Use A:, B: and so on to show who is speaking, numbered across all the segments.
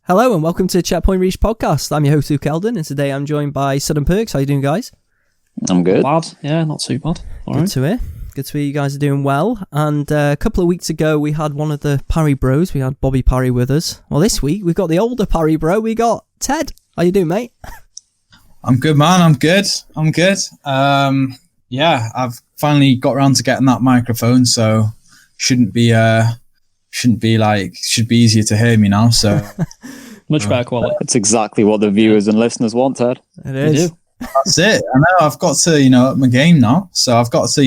A: Hello and welcome to Checkpoint Reach podcast. I'm your host Luke Eldon, and today I'm joined by Sudden Perks. How you doing, guys?
B: I'm good.
C: Not bad. Yeah, not too bad.
A: Good to hear. Good to hear you guys are doing well. And a couple of weeks ago, we had one of the Parry Bros. We had Bobby Parry with us. Well, this week we've got the older Parry Bro. We got Ted. How you doing, mate?
D: I'm good, man. I'm good. Yeah, I've finally got around to getting that microphone, so should be easier to hear me now. So
C: much better quality.
B: It's exactly what the viewers and listeners want, Ted.
A: It is.
D: That's it. I know. I've got to, up my game now. So I've got to,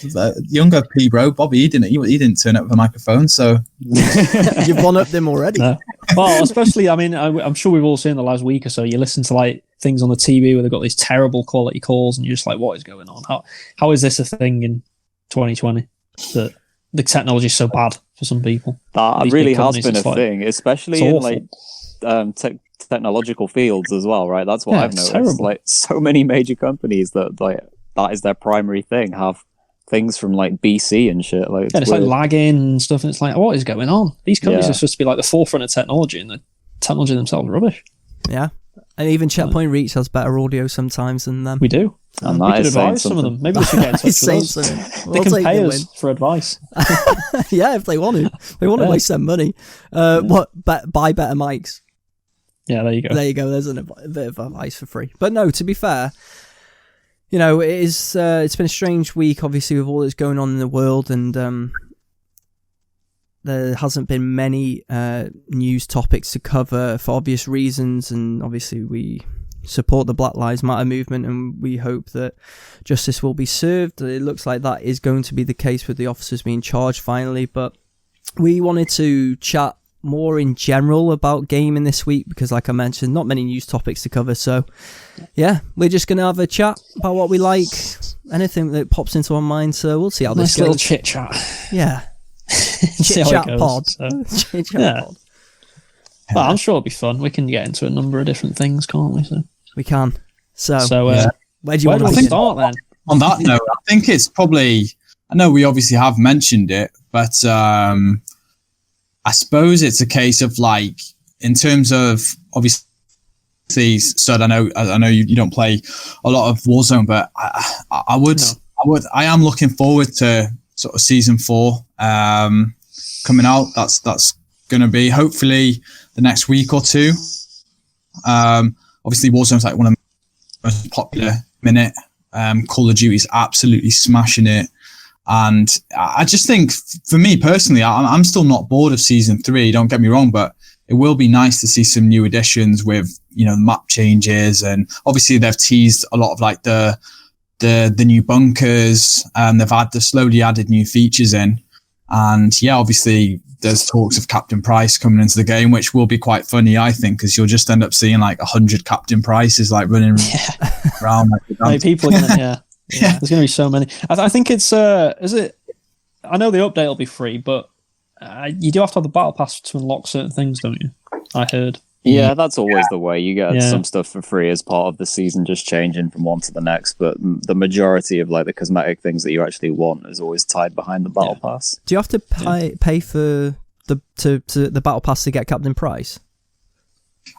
D: the younger P bro, Bobby, he didn't turn up with a microphone. So
A: you've one upped him already.
C: No. Well, especially, I mean, I'm sure we've all seen the last week or so. You listen to like things on the TV where they've got these terrible quality calls, and you're just like, what is going on? How is this a thing in 2020 that the technology is so bad for some people?
B: That really has been a thing, especially in like technological fields as well, right? That's what I've noticed.
C: Terrible.
B: Like so many major companies that is their primary thing have things from like BC and shit. Like
C: it's like lagging and stuff, and it's like, what is going on? These companies are supposed to be like the forefront of technology, and the technology themselves are rubbish.
A: Yeah, and even Checkpoint Reach has better audio sometimes than them.
C: We do.
B: And
C: we could advise some of them. Maybe we should get in touch with us. They can pay us for advice.
A: Yeah, if they want to. They want to waste their money. Buy better mics.
C: Yeah, there you go.
A: There you go. There's a bit of advice for free. But no, to be fair, it's been a strange week, obviously, with all that's going on in the world, and there hasn't been many news topics to cover for obvious reasons, and obviously we support the Black Lives Matter movement, and we hope that justice will be served. It looks like that is going to be the case with the officers being charged finally, but we wanted to chat more in general about gaming this week because, like I mentioned, not many news topics to cover. So yeah, we're just going to have a chat about what we like, anything that pops into our mind. So we'll see how this goes.
C: Nice little chit chat.
A: Yeah.
C: Chit chat pod.
A: Chit chat pod.
C: Well, I'm sure it'll be fun. We can get into a number of different things, can't we? So
A: we can. So where do you
C: want to start then?
D: On that note, I think it's probably, I know we obviously have mentioned it, but I suppose it's a case of like, in terms of obviously, Sud, I know you don't play a lot of Warzone, but I am looking forward to sort of season 4 coming out. That's going to be hopefully the next week or two. Obviously Warzone's like one of the most popular minute. Call of Duty's absolutely smashing it. And I just think, for me personally, I'm still not bored of season 3, don't get me wrong, but it will be nice to see some new additions with, map changes. And obviously they've teased a lot of like the new bunkers, and they've slowly added new features in. And yeah, obviously there's talks of Captain Price coming into the game, which will be quite funny, I think, because you'll just end up seeing like 100 Captain Prices like running around.
C: Like people are gonna, yeah. There's going to be so many. I think it's, is it, I know the update will be free, but you do have to have the battle pass to unlock certain things, don't you? I heard.
B: Yeah, that's always the way. You get some stuff for free as part of the season, just changing from one to the next. But the majority of like the cosmetic things that you actually want is always tied behind the battle pass.
A: Do you have to pay for the battle pass to get Captain Price?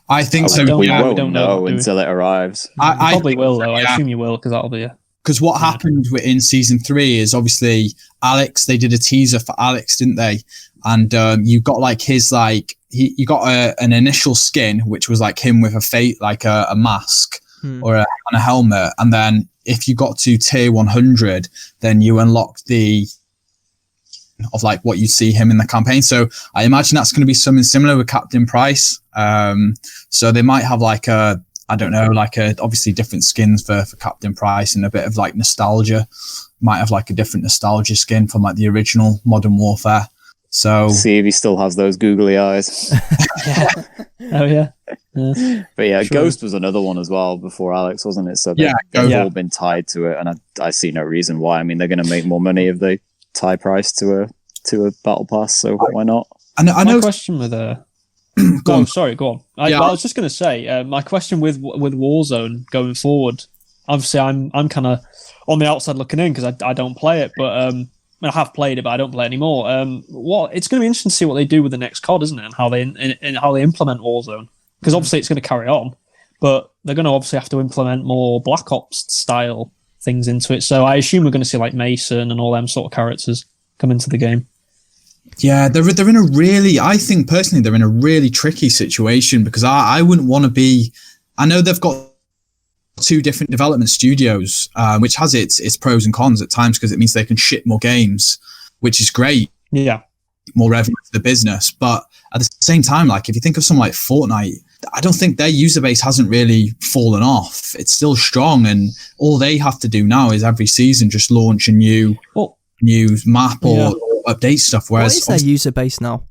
D: I think so.
B: We won't know until it arrives.
C: I probably will, though. I assume you will, because that'll be
D: Because what happened in season 3 is obviously Alex, they did a teaser for Alex, didn't they? And you got like his, like, you got an initial skin, which was like him with a mask or a helmet. And then if you got to tier 100, then you unlocked of like what you see him in the campaign. So I imagine that's going to be something similar with Captain Price. So they might have like obviously different skins for Captain Price and a bit of like nostalgia. Might have like a different nostalgia skin from like the original Modern Warfare. So
B: see if he still has those googly eyes.
C: Oh yeah.
B: But yeah, true. Ghost was another one as well before Alex, wasn't it? So they've all been tied to it, and I see no reason why. I mean, they're going to make more money if they tie Price to a battle pass. So why not?
D: I know.
C: My question with go on. Sorry, go on. I was just going to say, my question with Warzone going forward. Obviously, I'm kind of on the outside looking in because I don't play it, but I have played it, but I don't play it anymore. It's going to be interesting to see what they do with the next COD, isn't it? And how they implement Warzone, because obviously it's going to carry on, but they're going to obviously have to implement more Black Ops style things into it. So I assume we're going to see like Mason and all them sort of characters come into the game.
D: Yeah, they're in a really, I think personally, they're in a really tricky situation, because I wouldn't want to be. I know they've got 2 different development studios, which has its pros and cons at times, because it means they can ship more games, which is great.
C: Yeah,
D: more revenue to the business. But at the same time, like if you think of something like Fortnite, I don't think their user base hasn't really fallen off. It's still strong, and all they have to do now is every season just launch a new map or update stuff. Whereas
A: what is their user base now?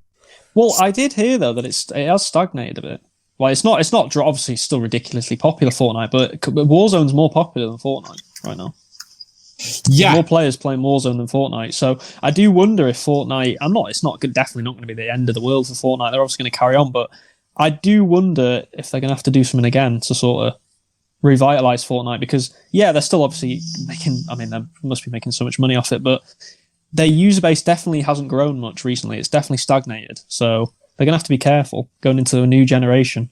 C: Well, I did hear though that it has stagnated a bit. Like it's not obviously still ridiculously popular, Fortnite, but Warzone's more popular than Fortnite right now.
D: Yeah,
C: more players playing Warzone than Fortnite. So I do wonder if Fortnite. It's definitely not going to be the end of the world for Fortnite. They're obviously going to carry on, but I do wonder if they're going to have to do something again to sort of revitalize Fortnite, because they're still obviously making. I mean, they must be making so much money off it, but their user base definitely hasn't grown much recently. It's definitely stagnated. So they're going to have to be careful going into a new generation.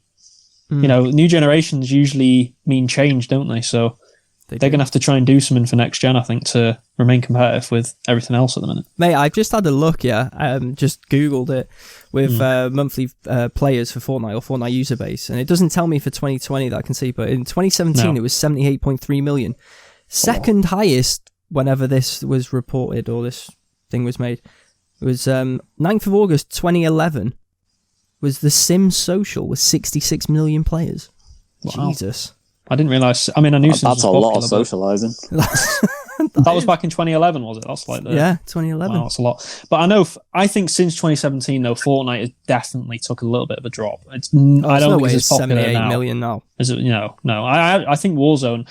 C: New generations usually mean change, don't they? So they're going to have to try and do something for next gen, I think, to remain competitive with everything else at the minute.
A: Mate, I've just had a look, just Googled it with monthly players for Fortnite or Fortnite user base, and it doesn't tell me for 2020 that I can see, but in 2017 it was 78.3 million. Second highest whenever this was reported or this thing was made. It was 9th of August 2011 was The Sims Social with 66 million players. Wow. Jesus.
C: I didn't realise. I mean, I knew Sims
B: that's
C: was
B: a lot of socialising.
C: That was back in 2011, was it? That's like
A: 2011.
C: Wow, that's a lot. But I think since 2017, though, Fortnite has definitely took a little bit of a drop. I don't think it's as popular
A: 78
C: now.
A: million now.
C: Is it? No. I think Warzone.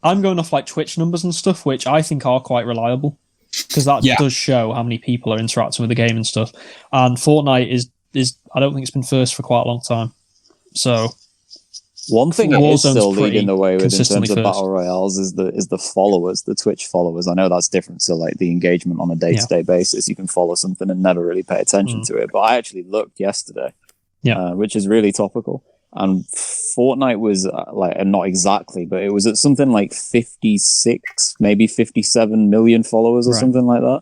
C: I'm going off like Twitch numbers and stuff, which I think are quite reliable, because that does show how many people are interacting with the game and stuff. And Fortnite is I don't think it's been first for quite a long time. So
B: one thing it is still leading the way with in terms of
C: first.
B: battle royales is the followers, the Twitch followers. I know that's different to like the engagement on a day-to-day basis. You can follow something and never really pay attention to it. But I actually looked yesterday, which is really topical. And Fortnite was and not exactly, but it was at something like 56, maybe 57 million followers or something like that.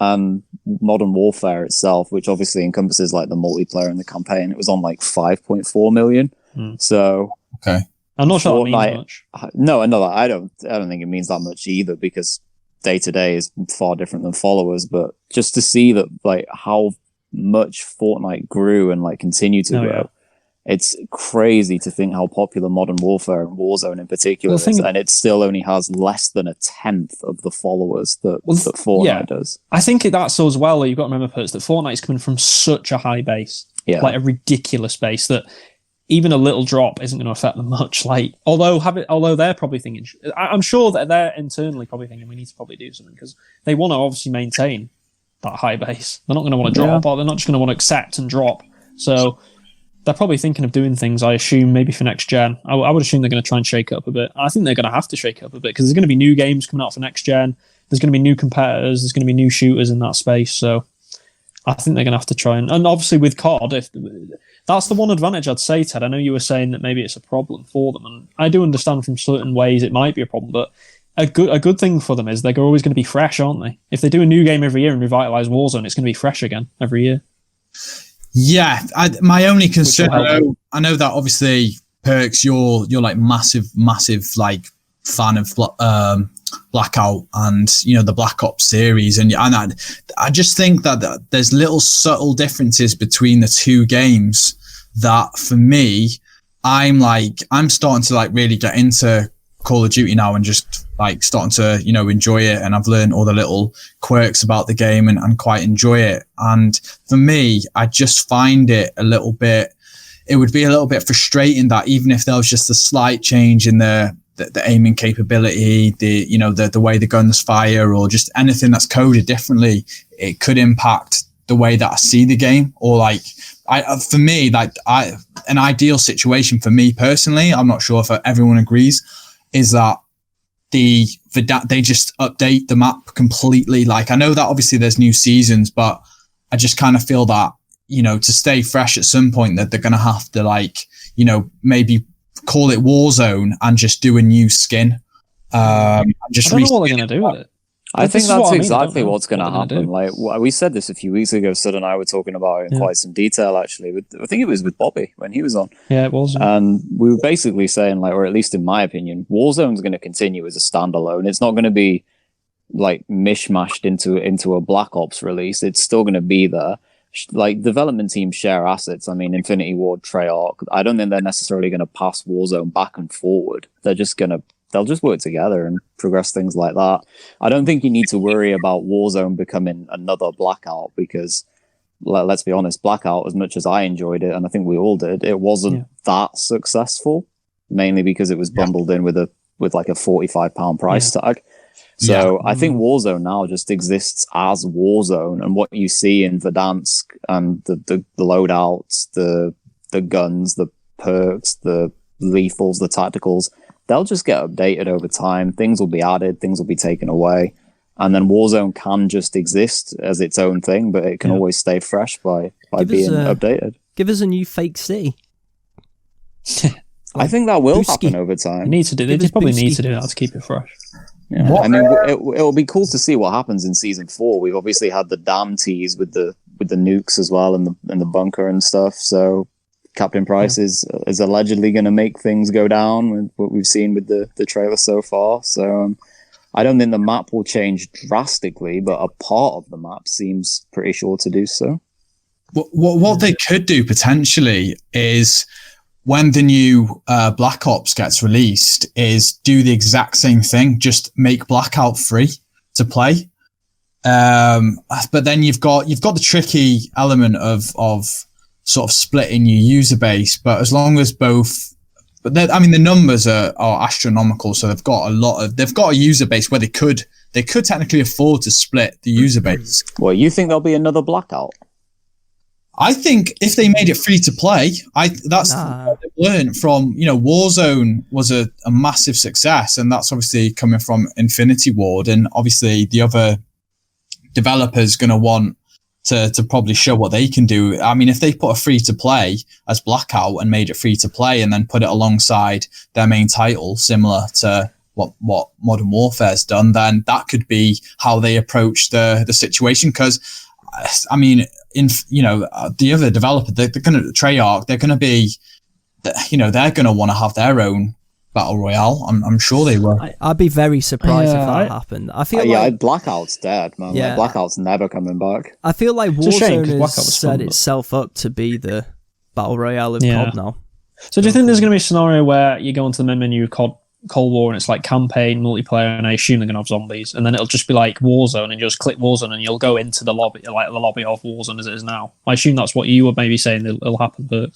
B: And Modern Warfare itself, which obviously encompasses like the multiplayer and the campaign, it was on like 5.4 million. So
D: okay,
C: I'm not sure that means much.
B: No, I don't think it means that much either, because day to day is far different than followers. But just to see that like how much Fortnite grew and like continued to grow. It's crazy to think how popular Modern Warfare and Warzone in particular is, and it still only has less than a 10th of the followers that Fortnite does.
C: I think that's so as well. You've got to remember, Perts, that Fortnite is coming from such a high base, like a ridiculous base, that even a little drop isn't going to affect them much. Like, although they're probably thinking, I'm sure that they're internally probably thinking we need to probably do something, because they want to obviously maintain that high base. They're not going to want to drop, or they're not just going to want to accept and drop. So they're probably thinking of doing things, I assume, maybe for next gen. I would assume they're going to try and shake it up a bit. I think they're going to have to shake it up a bit, because there's going to be new games coming out for next gen. There's going to be new competitors. There's going to be new shooters in that space. So I think they're going to have to try and obviously with COD, that's the one advantage I'd say, Ted. I know you were saying that maybe it's a problem for them, and I do understand from certain ways it might be a problem, but a good thing for them is they're always going to be fresh, aren't they? If they do a new game every year and revitalize Warzone, it's going to be fresh again every year.
D: Yeah, my only concern, I know that obviously Perks, you're like massive like fan of Blackout and the Black Ops series, and I just think that there's little subtle differences between the two games that for me, I'm starting to like really get into Call of Duty now and just like starting to enjoy it, and I've learned all the little quirks about the game and quite enjoy it. And for me, I just find it would be a little bit frustrating that even if there was just a slight change in the aiming capability, the way the guns fire, or just anything that's coded differently, it could impact the way that I see the game. Or for me, an ideal situation for me personally, I'm not sure if everyone agrees, is that they just update the map completely. Like, I know that obviously there's new seasons, but I just kind of feel that, you know, to stay fresh at some point that they're going to have to, like, you know, maybe call it Warzone and just do a new skin. Just
C: I don't know what they're going to do with it.
B: I think that's exactly what's going to happen. Like, we said this a few weeks ago. Sid and I were talking about it in quite some detail, actually. I think it was with Bobby when he was on.
C: Yeah, it was.
B: And we were basically saying, like, or at least in my opinion, Warzone's going to continue as a standalone. It's not going to be like mishmashed into a Black Ops release. It's still going to be there. Like, development teams share assets. I mean, Infinity Ward, Treyarch. I don't think they're necessarily going to pass Warzone back and forward. They'll just work together and progress things like that. I don't think you need to worry about Warzone becoming another Blackout, because let's be honest, Blackout, as much as I enjoyed it, and I think we all did, it wasn't that successful, mainly because it was bundled in with like a £45 price tag. So I think Warzone now just exists as Warzone, and what you see in Verdansk and the loadouts, the guns, the perks, the lethals, the tacticals, they'll just get updated over time. Things will be added, things will be taken away. And then Warzone can just exist as its own thing, but it can always stay fresh by being updated.
A: Give us a new fake city.
B: I think that will happen over time.
C: They probably need to do that to keep it fresh.
B: Yeah. I mean, it'll be cool to see what happens in Season 4. We've obviously had the damn tease with the nukes as well, and the bunker and stuff. So Captain Price is allegedly going to make things go down with what we've seen with the trailer so far. So I don't think the map will change drastically, but a part of the map seems pretty sure to do so.
D: What they could do potentially is, when the new Black Ops gets released, is do the exact same thing, just make Blackout free to play. But then you've got the tricky element of sort of splitting your user base. But as long as both, the numbers are astronomical, so they've got a user base where they could technically afford to split the user base.
B: Well, you think there'll be another Blackout?
D: I think if they made it free to play, that's what they've learned from, Warzone was a massive success, and that's obviously coming from Infinity Ward, and obviously the other developers going to want to probably show what they can do. I mean, if they put a free to play as Blackout and made it free to play and then put it alongside their main title, similar to what Modern Warfare's done, then that could be how they approach the situation. Because, I mean, the other developer, they're going to Treyarch, they're going to be, they're going to want to have their own battle royale. I'm sure they will.
A: I'd be very surprised if that happened. I feel like
B: Blackout's dead, man.
A: Yeah,
B: like, Blackout's never coming back.
A: I feel like Warzone has set itself up to be the battle royale of COD now.
C: So do you think there's going to be a scenario where you go into the main menu of Cold War and it's like campaign, multiplayer, and I assume they're going to have zombies, and then it'll just be like Warzone, and you just click Warzone and you'll go into the lobby, like the lobby of Warzone as it is now? I assume that's what you were maybe saying it'll happen, but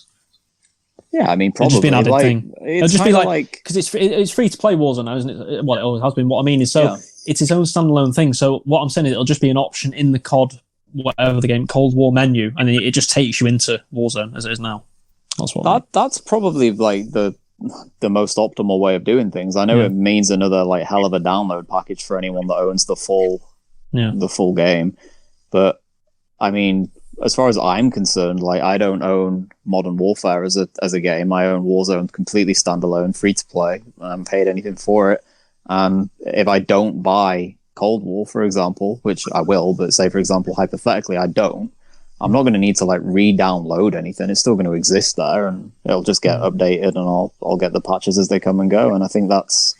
B: yeah, I mean, probably.
C: It'll just be an added thing.
B: It'll
C: just be like, because it's free to play Warzone now, isn't it? Well, it always has been. What I mean is, it's its own standalone thing. So what I'm saying is, it'll just be an option in the COD, whatever the game, Cold War menu, and then it just takes you into Warzone as it is now. That's what. That's
B: probably like the most optimal way of doing things. I know it means another like hell of a download package for anyone that owns the full game, but I mean, as far as I'm concerned, like, I don't own Modern Warfare as a game. I own Warzone completely standalone, free to play. I haven't paid anything for it. If I don't buy Cold War, for example, which I will, but say, for example, hypothetically, I don't, I'm not going to need to like re-download anything. It's still going to exist there, and it'll just get updated, and I'll get the patches as they come and go. And I think that's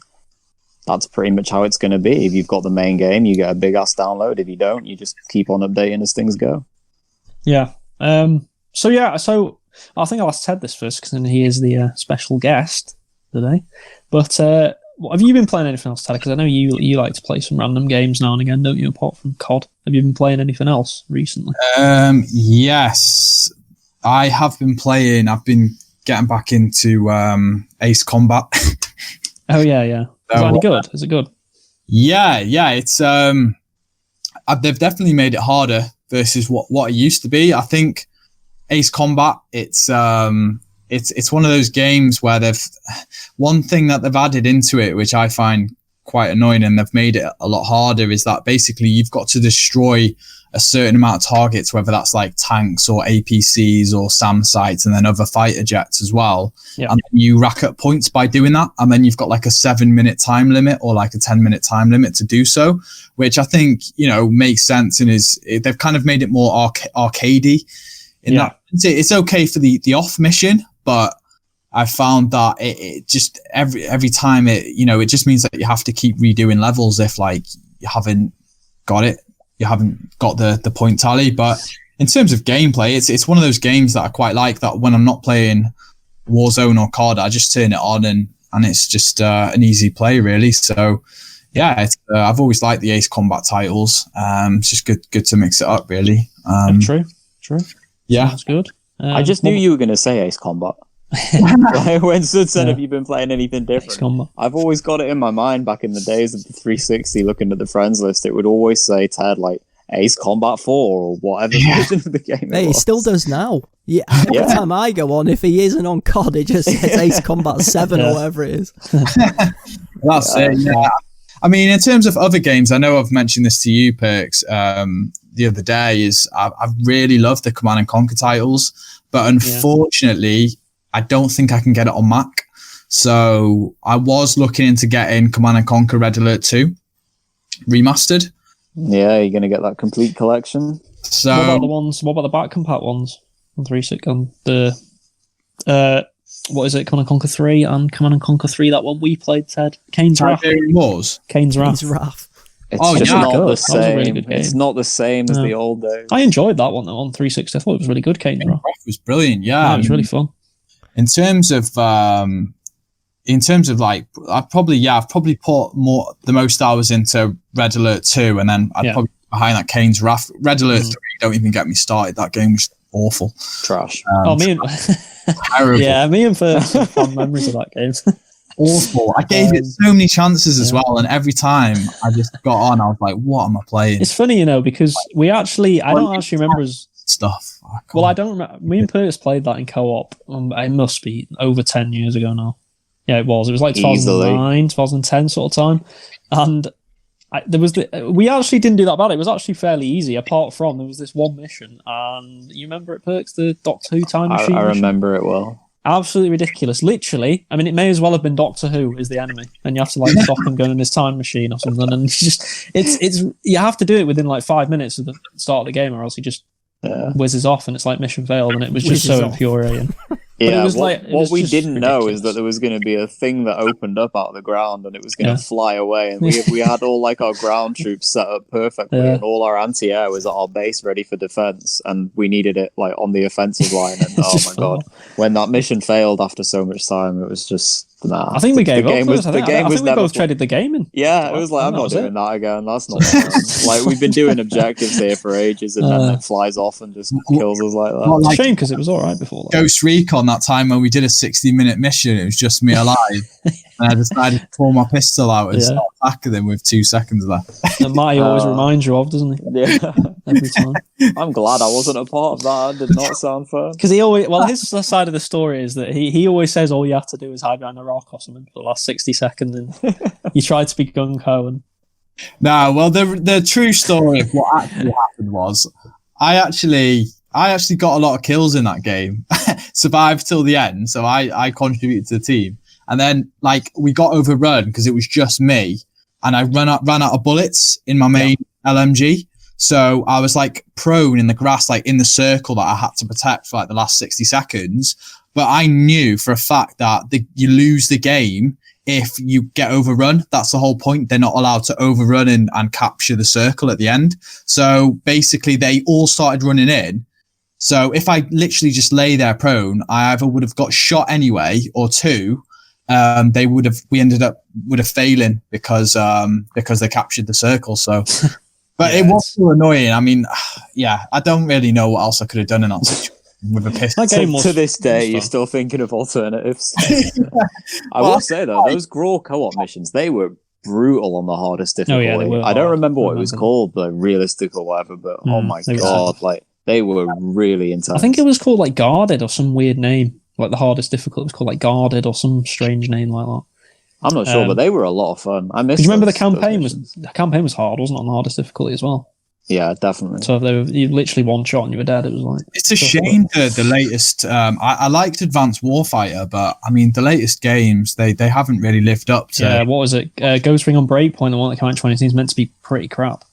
B: pretty much how it's going to be. If you've got the main game, you get a big ass download. If you don't, you just keep on updating as things go.
C: Yeah. So I think I'll ask Ted this first, because he is the special guest today. But have you been playing anything else, Ted? Because I know you like to play some random games now and again, don't you? Apart from COD, have you been playing anything else recently?
D: Yes, I have been playing. I've been getting back into Ace Combat.
C: Oh yeah. Is that any good? Is it good?
D: Yeah. It's they've definitely made it harder versus what it used to be. I think Ace Combat, it's one of those games where one thing that they've added into it, which I find quite annoying, and they've made it a lot harder, is that basically you've got to destroy a certain amount of targets, whether that's like tanks or APCs or SAM sites, and then other fighter jets as well.
C: Yeah.
D: And you rack up points by doing that. And then you've got like a 7-minute time limit or like a 10-minute time limit to do so, which I think, makes sense, and they've kind of made it more arcadey in that. It's okay for the off mission, but I found that it just every time it just means that you have to keep redoing levels if like you haven't got the point tally. But in terms of gameplay, it's one of those games that I quite like, that when I'm not playing Warzone or COD, I just turn it on and it's just an easy play, really. So yeah, I've always liked the Ace Combat titles. It's just good to mix it up, really.
C: True.
D: Yeah,
C: that's good.
B: I just knew you were going to say Ace Combat. When Sud said, have you been playing anything different? I've always got it in my mind back in the days of the 360, looking at the friends list, it would always say Ted like Ace Combat 4 or whatever version of the game
A: he still does now. Yeah, every time I go on, if he isn't on COD, it just says Ace Combat 7 or whatever it is.
D: That's it, yeah. I mean, in terms of other games, I know I've mentioned this to you, Perks, the other day, is I've really loved the Command & Conquer titles, but unfortunately, I don't think I can get it on Mac. So I was looking into getting Command & Conquer Red Alert 2 remastered.
B: Yeah, you're going to get that complete collection.
D: So
C: what about the back compat ones on 360? On the what is it? Command & Conquer 3 and Command & Conquer 3, that one we played, Ted. Kane's Wrath.
A: Kane's Wrath.
B: It's not
C: good.
B: the same.
C: That was a really good game.
B: It's not the same as the old days.
C: I enjoyed that one though on 360. I thought it was really good. Kane's Wrath
D: was brilliant. Yeah,
C: it was really fun.
D: In terms of like, I've probably put the most hours into Red Alert 2, and then I'd probably behind that Kane's Wrath. Red Alert 3, don't even get me started. That game was awful.
B: Trash.
C: Me and First have fond memories of that game.
D: Awful. I gave it so many chances as well, and every time I just got on, I was like, what am I playing?
C: It's funny, because I don't actually remember
D: stuff.
C: Well, I don't remember. Me and Curtis played that in co-op. It must be over 10 years ago now. Yeah, it was. It was like 2009, 2010 sort of time. And we actually didn't do that bad. It was actually fairly easy, apart from there was this one mission. And you remember it, Perks, the Doctor Who time machine?
B: I remember it well.
C: Absolutely ridiculous. Literally, I mean, it may as well have been Doctor Who as the enemy, and you have to like stop him going in his time machine or something. And it's you have to do it within like 5 minutes of the start of the game, or else he just whizzes off, and it's like mission failed, and it was just so infuriating.
B: Yeah, what we didn't know is that there was going to be a thing that opened up out of the ground, and it was going to fly away. And we had all like our ground troops set up perfectly, and all our anti-air was at our base ready for defense, and we needed it like on the offensive line. And oh my god, when that mission failed after so much time, it was just
C: I think we gave up. I think we both traded the game in.
B: Yeah, it was like, I'm not doing that again. That's not fun. Like, we've been doing objectives here for ages, and then it flies off and just kills us like that.
C: It's a shame, because it was all right before that.
D: Ghost Recon, that time when we did a 60-minute mission, it was just me alive. And I decided to pull my pistol out and start attacking them with 2 seconds left.
C: And Matty always reminds you of, doesn't he?
B: Yeah.
C: Every time.
B: I'm glad I wasn't a part of that. That did not sound fun.
C: Because he always, his side of the story is that he always says all you have to do is hide behind a rock or something for the last 60 seconds, and you try to be gung-ho. And
D: no, well, the true story of what actually happened was I actually got a lot of kills in that game, survived till the end, so I contributed to the team. And then, like, we got overrun because it was just me, and I ran out of bullets in my main LMG. So I was like prone in the grass, like in the circle that I had to protect for like the last 60 seconds. But I knew for a fact that you lose the game if you get overrun. That's the whole point. They're not allowed to overrun and capture the circle at the end. So basically they all started running in. So if I literally just lay there prone, I either would have got shot anyway, or two, we ended up failing because they captured the circle. So, but it was so annoying. I mean, I don't really know what else I could have done in that situation with a pistol.
B: To this day, you're still thinking of alternatives. I will say though, those Graw co-op missions, they were brutal on the hardest difficulty.
C: Oh, yeah,
B: I don't remember what it was called, like realistic or whatever, but oh my god, like they were really intense.
C: I think it was called like Guarded or some weird name. Like the hardest difficulty was called like Guarded or some strange name like that.
B: I'm not sure, but they were a lot of fun. I missed.
C: Do you remember the campaign was hard, wasn't it, on the hardest difficulty as well?
B: Yeah, definitely.
C: So if you literally one shot and you were dead, it was like...
D: It's a shame that the latest... I liked Advanced Warfighter, but, I mean, the latest games, they haven't really lived up to...
C: Yeah, what was it? Ghost Ring on Breakpoint, the one that came out in 2018, is meant to be pretty crap.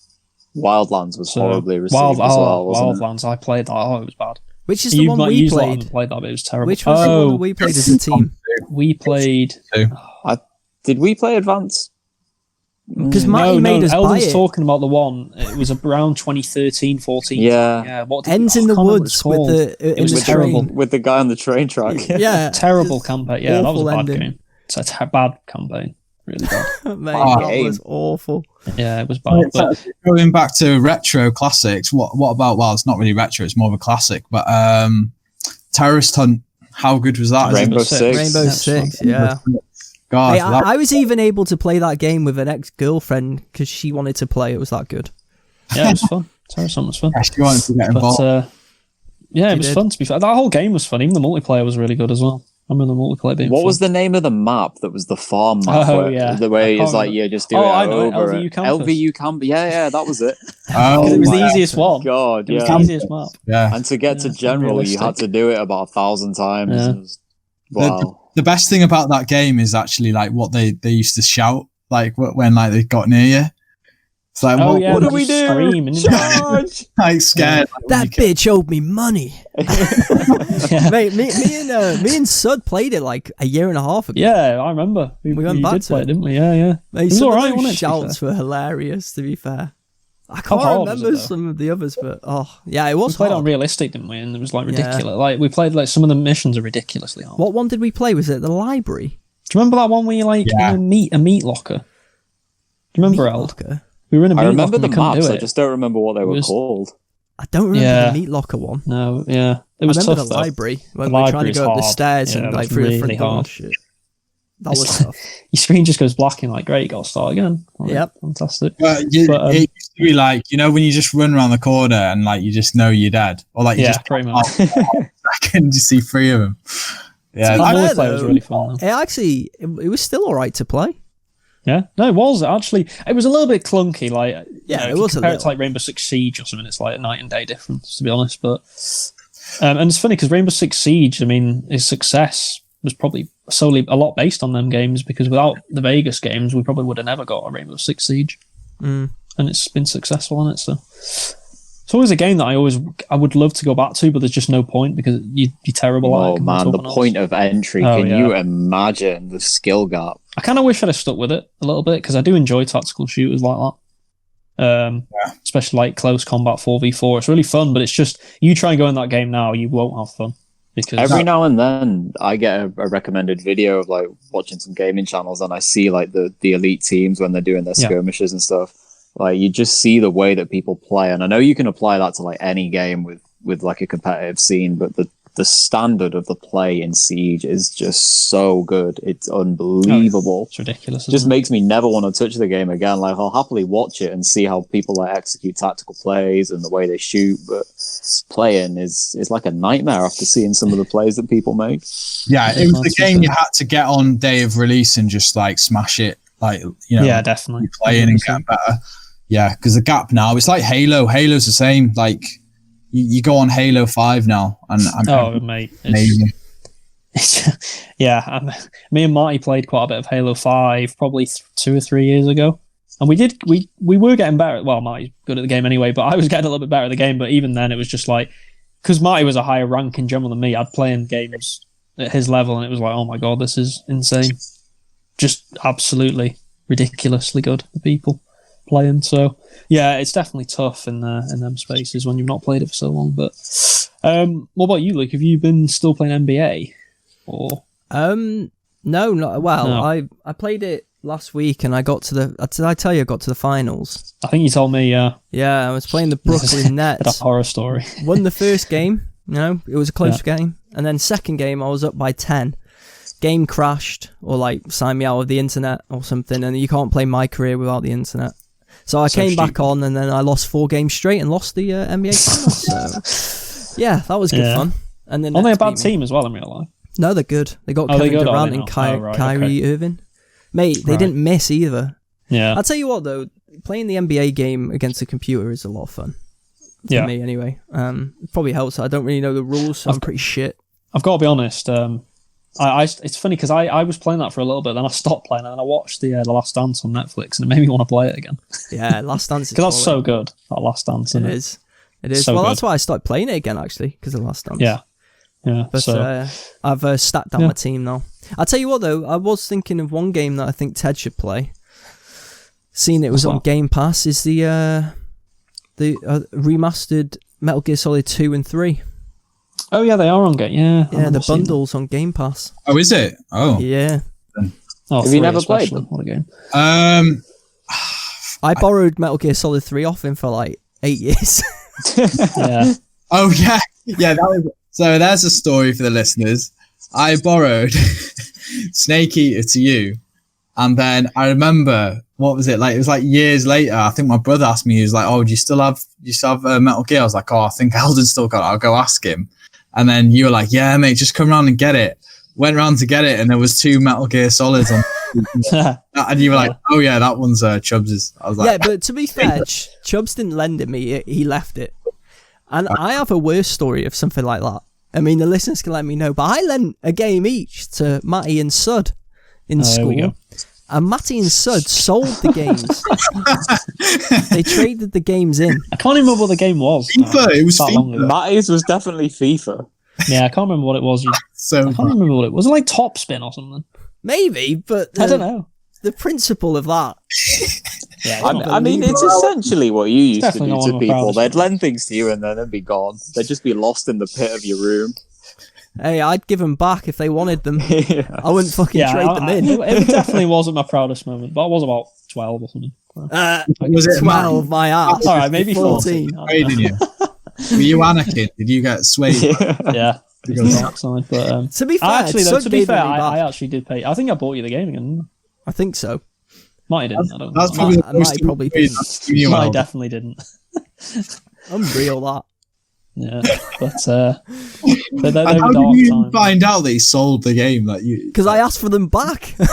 B: Wildlands was horribly received as well, wasn't
C: Wildlands, I played that. Oh, it was bad.
A: Which is the one we played?
C: Haven't played that, but it was terrible.
A: Which was the one we played as a team?
C: We played...
B: Did we play Advance?
A: Because Matty made us buy
C: Elden's
A: it.
C: talking about the one. It was around 2013, 14.
B: Yeah.
A: Ends in the Woods with the...
C: It was terrible.
B: With the guy on the train track.
A: Yeah.
C: Terrible campaign. Yeah, that was a bad
A: ending.
C: game. It's a bad campaign. Really bad.
A: Mate, that was awful.
C: Yeah, it was bad. But...
D: Going back to retro classics, what about... Well, it's not really retro. It's more of a classic. But Terrorist Hunt, how good was that?
B: Rainbow Six.
A: Rainbow Six, yeah.
D: God,
A: hey, I was even able to play that game with an ex-girlfriend because she wanted to play. It was that good.
C: Yeah, it was fun. Terrorist Hunt was fun.
D: Yeah, she wanted to get involved.
C: It was fun, to be fair. That whole game was fun. Even the multiplayer was really good as well. I remember the multiplayer being
B: What
C: fun.
B: was the name of the map that was the farm map? The way it's like, just do it over. LVU Camp. Yeah, that was it.
C: It was the easiest one.
B: God,
C: it was the easiest map.
D: Yeah.
B: And to get to General, you had to do it about 1,000 times.
C: Yeah.
B: Wow.
D: The best thing about that game is actually like what they used to shout like when like they got near you. It's like, what
B: do we do?
C: Scream,
B: Charge!
D: Like scared.
A: That bitch owed me money. Mate, me and Sud played it like a year and a half ago.
C: Yeah, I remember. We went back to it, didn't we? Yeah.
A: Mate,
C: it was
A: some
C: alright,
A: of those
C: wasn't it?
A: Shouts were hilarious, to be fair. I can't remember some of the others, but it was
C: we played
A: hard.
C: on realistic, didn't we? And it was like ridiculous. Yeah. Like we played like some of the missions are ridiculously hard.
A: What one did we play? Was it the library?
C: Do you remember that one where you like in a meat locker? Do you remember Eld? We were in a meat locker.
B: I remember the maps.
C: I
B: just don't remember what they were called.
A: I don't remember the meat locker one.
C: No, yeah, it was tough.
A: The library when we're trying to go up the stairs and like through the front door. Shit. That was tough.
C: Your screen just goes black and like, great, you got to start again.
A: Yep,
C: fantastic.
D: It used to be like, when you just run around the corner and like you just know you're dead, or like you just
C: pretty much.
D: I can just see 3 of them. Yeah,
C: that multiplayer was really fun.
A: It was still all right to play.
C: Yeah, no, it was actually. It was a little bit clunky. Like,
A: it was
C: compared to like Rainbow Six Siege or something. It's like a night and day difference, to be honest. But and it's funny because Rainbow Six Siege, I mean, its success was probably solely a lot based on them games, because without the Vegas games, we probably would have never got a Rainbow Six Siege. And it's been successful on it, so it's always a game that I would love to go back to, but there's just no point because you'd be terrible at it.
B: Oh man, the point of entry, can you imagine the skill gap?
C: I kind of wish I'd have stuck with it a little bit, because I do enjoy tactical shooters like that. Especially like close combat 4v4. It's really fun, but it's just, you try and go in that game now, you won't have fun. Because
B: every now and then I get a recommended video of like watching some gaming channels, and I see like the elite teams when they're doing their skirmishes and stuff. Like, you just see the way that people play, and I know you can apply that to like any game with like a competitive scene, but the standard of the play in Siege is just so good. It's unbelievable.
C: It's ridiculous.
B: It just makes me never want to touch the game again. Like, I'll happily watch it and see how people like execute tactical plays and the way they shoot, but playing is like a nightmare after seeing some of the plays that people make.
D: Yeah, it was the game you had to get on day of release and just like smash it. Like,
C: yeah, definitely
D: playing and get better. Yeah, because the gap now, it's like Halo. Halo's the same. Like, you go on Halo 5 now, and
C: mate,
D: amazing.
C: Me and Marty played quite a bit of Halo 5 probably 2 or 3 years ago, and we were getting better. Well, Marty's good at the game anyway, but I was getting a little bit better at the game. But even then, it was just like, because Marty was a higher rank in general than me, I'd play in games at his level, and it was like, oh my god, this is insane, just absolutely ridiculously good for people playing. So yeah, it's definitely tough in them spaces when you've not played it for so long. But what about you, Luke? Have you been still playing NBA? Or
A: no, not well. No. I played it last week, and I got to the. Did I tell you I got to the finals?
C: I think you told me.
A: Yeah, I was playing the Brooklyn Nets.
C: That horror story.
A: Won the first game. It was a close game, and then second game I was up by 10. Game crashed, or like signed me out of the internet or something, and you can't play My Career without the internet. So I came back on, and then I lost 4 games straight and lost the NBA finals. So yeah, that was good fun. And then
C: aren't they a bad team as well in real life?
A: No, they're good. They got Kevin Durant and Kyrie Irving. Mate, they didn't miss either.
C: Yeah.
A: I'll tell you what, though, playing the NBA game against a computer is a lot of fun. For me, anyway. It probably helps. I don't really know the rules, so I'm pretty shit.
C: I've got to be honest. It's funny because I was playing that for a little bit, then I stopped playing it, and I watched the Last Dance on Netflix, and it made me want to play it again.
A: Yeah, Last Dance is
C: because that's so good. That Last Dance.
A: It is. So well, that's why I started playing it again, actually, because of Last Dance.
C: Yeah.
A: But I've stacked down my team now. I'll tell you what, though, I was thinking of one game that I think Ted should play. Seeing it was on Game Pass, is the remastered Metal Gear Solid 2 and 3.
C: Oh yeah, they are on Game.
A: Yeah, the bundles on Game Pass.
D: Oh, is it? Oh,
A: yeah.
B: Have you never played them?
C: What a game!
A: I borrowed Metal Gear Solid 3 off him for like 8 years.
C: Yeah.
D: Oh yeah, yeah. That was so. There's a story for the listeners. I borrowed Snake Eater to you, and then I remember what was it like? It was like years later. I think my brother asked me. He was like, "Oh, do you still have Metal Gear?" I was like, "Oh, I think Eldon's still got it. I'll go ask him." And then you were like, "Yeah, mate, just come around and get it." Went round to get it, and there was 2 Metal Gear Solids on. And you were like, "Oh yeah, that one's Chubbs's." I was like,
A: "Yeah," but to be fair, Chubbs didn't lend it me; he left it. And I have a worse story of something like that. I mean, the listeners can let me know, but I lent a game each to Matty and Sud in school, and Matty and Sud sold the games. They traded the games in.
C: I can't remember what the game was.
D: FIFA. It was FIFA.
B: Matty's was definitely FIFA.
C: Yeah, I can't remember what it was. I can't remember what it was. Was it like Top Spin or something?
A: Maybe, but
C: I don't know.
A: The principle of that.
C: Yeah,
B: I mean, it's essentially what you used to do to people. They'd lend things to you and then they'd be gone. They'd just be lost in the pit of your room.
A: Hey, I'd give them back if they wanted them. I wouldn't fucking trade them in.
C: It definitely wasn't my proudest moment, but I was about 12 or something.
D: Was it
A: 12, my ass?
C: All right, maybe 14.
D: Were you Anakin? Did you get swayed?
C: Yeah. But,
A: to be fair,
C: I actually did pay. I think I bought you the game again.
A: I think so.
C: Might have didn't. I don't know.
D: That's probably
A: probably didn't.
C: I definitely didn't.
A: Unreal that.
C: Yeah, but they
D: how did you find out they sold the game that you?
A: Because I asked for them back,
C: which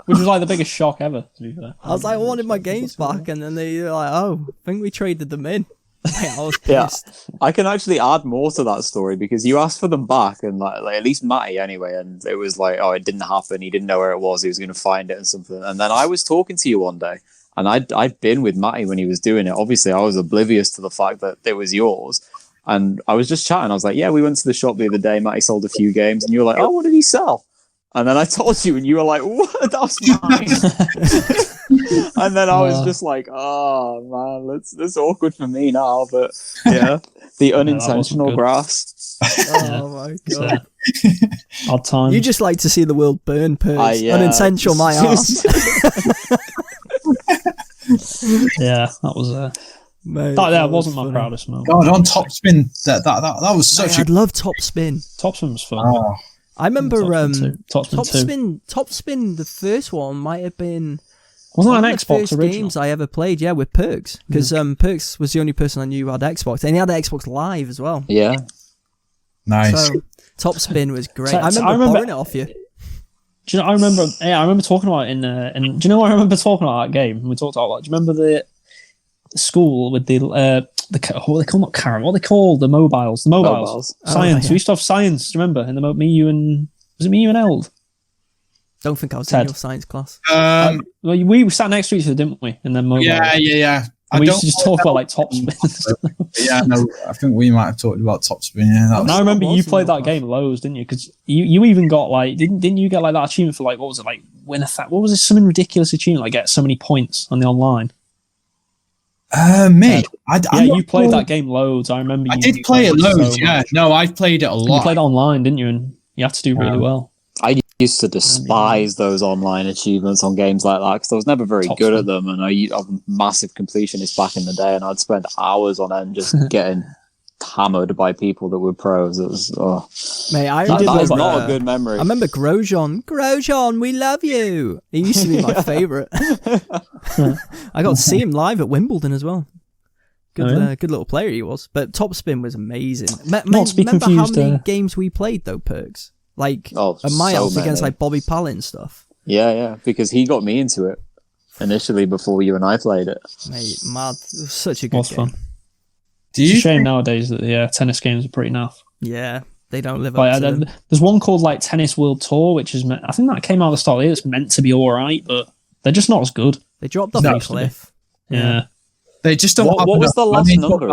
C: was like the biggest shock ever. To be fair,
A: I was like, I wanted my games back, and then they were like, "Oh, I think we traded them in." I was pissed.
B: Yeah, I can actually add more to that story because you asked for them back, and like at least Matty anyway, and it was like, oh, it didn't happen. He didn't know where it was. He was going to find it and something. And then I was talking to you one day, and I'd been with Matty when he was doing it. Obviously, I was oblivious to the fact that it was yours, and I was just chatting. I was like, yeah, we went to the shop the other day. Matty sold a few games, and you were like, oh, what did he sell? And then I told you, and you were like, what? That's mine. And then I was just like, oh man, that's awkward for me now. But yeah, the unintentional graphs.
A: Oh my god.
C: Odd time.
A: You just like to see the world burn, Perks. Unintentional, my ass.
C: Yeah, that was
A: Mate,
C: that wasn't my proudest moment.
D: God, on Top Spin, that was such
A: I'd love Top Spin.
C: Top Spin was fun.
D: Oh.
A: I remember
C: Top Spin 2.
A: Top Spin, the first one might have been
C: wasn't that
A: one
C: an
A: of the
C: Xbox
A: first
C: original
A: games I ever played, with Perks, because Perks was the only person I knew who had Xbox, and he had Xbox Live as well.
B: Yeah,
D: nice.
A: So Top Spin was great.
C: So,
A: I remember borrowing it off you.
C: Do you know? I remember talking about it in. Do you know what I remember talking about that game? We talked about. Do you remember the school with the what they call not Karen? What they call the mobiles? The mobiles. Science. We used to have science. Do you remember? In the was it me, you, and Eld?
A: Don't think I was in your science class.
C: Well, we sat next to each other, didn't we? And then mobile.
D: Yeah.
C: We used to just talk about like Top Spin.
D: Yeah, no, I think we might have talked about Top Spin. Yeah,
C: I remember you played that game loads, didn't you? Because you even got like didn't you get like that achievement for like what was it like win a what was it, something ridiculous achievement like get so many points on the online?
D: Me.
C: You played that game loads. I remember.
D: I did play it loads. No, I played it a lot.
C: You played it online, didn't you? And you had to do really well.
B: I used to despise those online achievements on games like that because I was never very good at them, and I'm a massive completionist back in the day, and I'd spend hours on end just getting hammered by people that were pros. It was
A: mate,
B: that is not a good memory.
A: I remember Grosjean, we love you. He used to be my favourite. I got to see him live at Wimbledon as well. Good little player he was. But Top Spin was amazing. Remember how many games we played though, Perks? Like a mile against like Bobby Pallet and stuff.
B: Yeah, because he got me into it initially before you and I played it.
A: Mate, mad. It was such a good game.
C: Fun. It's a shame nowadays that tennis games are pretty naff.
A: Yeah, they don't live up to them.
C: There's one called like Tennis World Tour, which is I think that came out at the start of the year. It's meant to be all right, but they're just not as good.
A: They dropped off a cliff.
C: Yeah.
D: They just don't.
B: What was the last number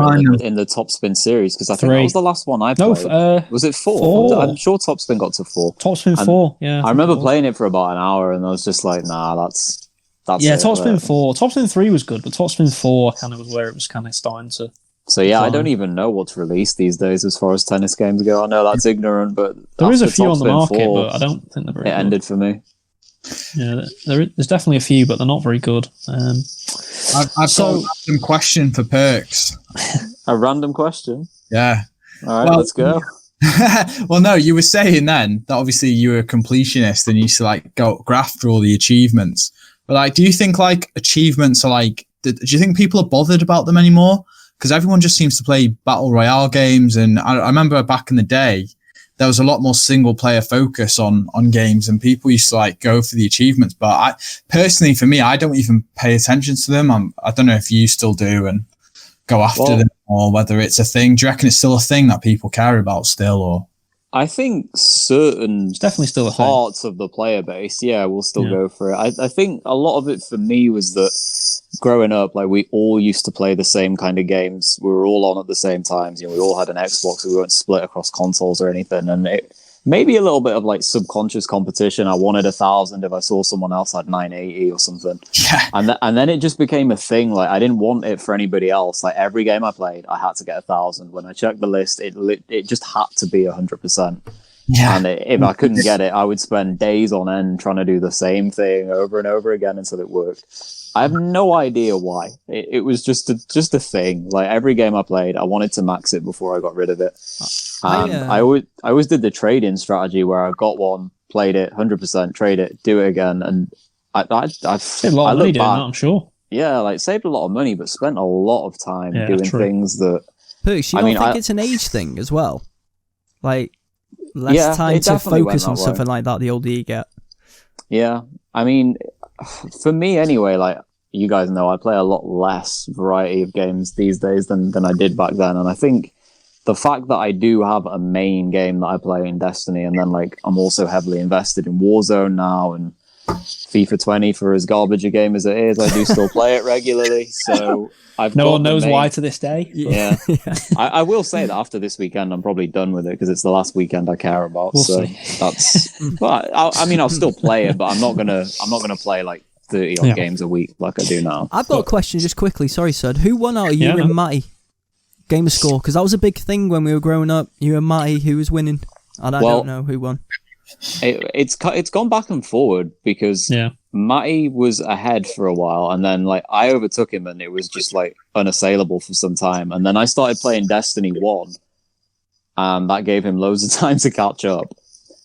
B: in the Topspin series? Because I think that was the last one I played. Was it 4?
C: 4.
B: I'm sure Topspin got to 4.
C: Topspin 4. Yeah.
B: I remember playing it for about an hour, and I was just like, nah, that's
C: Topspin 4. Topspin 3 was good, but Topspin 4 kind of was where it was kind of starting to.
B: So yeah, I don't even know what's released these days as far as tennis games go. I know that's ignorant, but
C: there is a few on the market, but I don't think they're very good.
B: It ended for me.
C: Yeah, there's definitely a few, but they're not very good.
D: I've got a random question for Perks.
B: A random question?
D: Yeah.
B: All right, let's go.
D: Well, no, you were saying then that obviously you were a completionist and you used to like go graft through all the achievements. But like, do you think like achievements are like? Do you think people are bothered about them anymore? Because everyone just seems to play battle royale games, and I remember back in the day there was a lot more single player focus on games, and people used to like go for the achievements. But I personally, for me, I don't even pay attention to them. I don't know if you still do and go after them, or whether it's a thing. Do you reckon it's still a thing that people care about still, or?
B: I think certain
C: definitely still a
B: parts of the player base, will still go for it. I think a lot of it for me was that growing up, like we all used to play the same kind of games. We were all on at the same times. We all had an Xbox. We weren't split across consoles or anything. And it maybe a little bit of like subconscious competition. I wanted 1,000 if I saw someone else had 980 or something.
D: Yeah.
B: And then it just became a thing. Like I didn't want it for anybody else. Like every game I played, I had to get 1,000. When I checked the list, it just had to be 100%.
D: Yeah.
B: And if I couldn't get it, I would spend days on end trying to do the same thing over and over again until it worked. I have no idea why. It was just a thing. Like every game I played, I wanted to max it before I got rid of it. I always did the trade-in strategy where I got one, played it 100%, trade it, do it again, and I
C: saved a lot of money doing that, I'm sure.
B: Yeah, like saved a lot of money, but spent a lot of time doing things that.
A: Perks, you don't think it's an age thing as well? Like less time to focus on something like that the older you get.
B: Yeah, I mean, for me anyway, like. You guys know I play a lot less variety of games these days than I did back then. And I think the fact that I do have a main game that I play in Destiny, and then like I'm also heavily invested in Warzone now, and FIFA 20, for as garbage a game as it is, I do still play it regularly. So
C: no one knows why to this day.
B: Yeah. I will say that after this weekend, I'm probably done with it because it's the last weekend I care about.
C: We'll
B: so
C: see.
B: That's. But I mean, I'll still play it, but I'm not gonna play like 30 odd games a week like I do now.
A: I've got a question just quickly. Sorry, Sud. Who won out of you and Matty? Gamer score? Because that was a big thing when we were growing up. You and Matty, who was winning? And I don't know who won.
B: It's gone back and forward because Matty was ahead for a while, and then like I overtook him, and it was just like unassailable for some time. And then I started playing Destiny 1, and that gave him loads of time to catch up.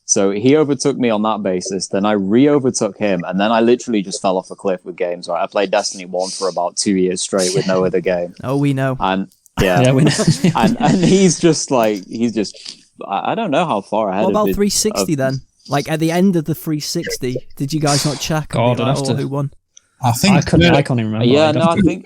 B: So he overtook me on that basis. Then I re-overtook him, and then I literally just fell off a cliff with games. Right, I played Destiny 1 for about 2 years straight with no other game.
A: Oh, we know.
B: And
C: we know.
B: and he's just I don't know how far ahead.
A: What about 360 then? Like at the end of the 360, did you guys not check?
C: God,
A: who won?
D: I think
C: I can't even remember.
B: Yeah, no, I think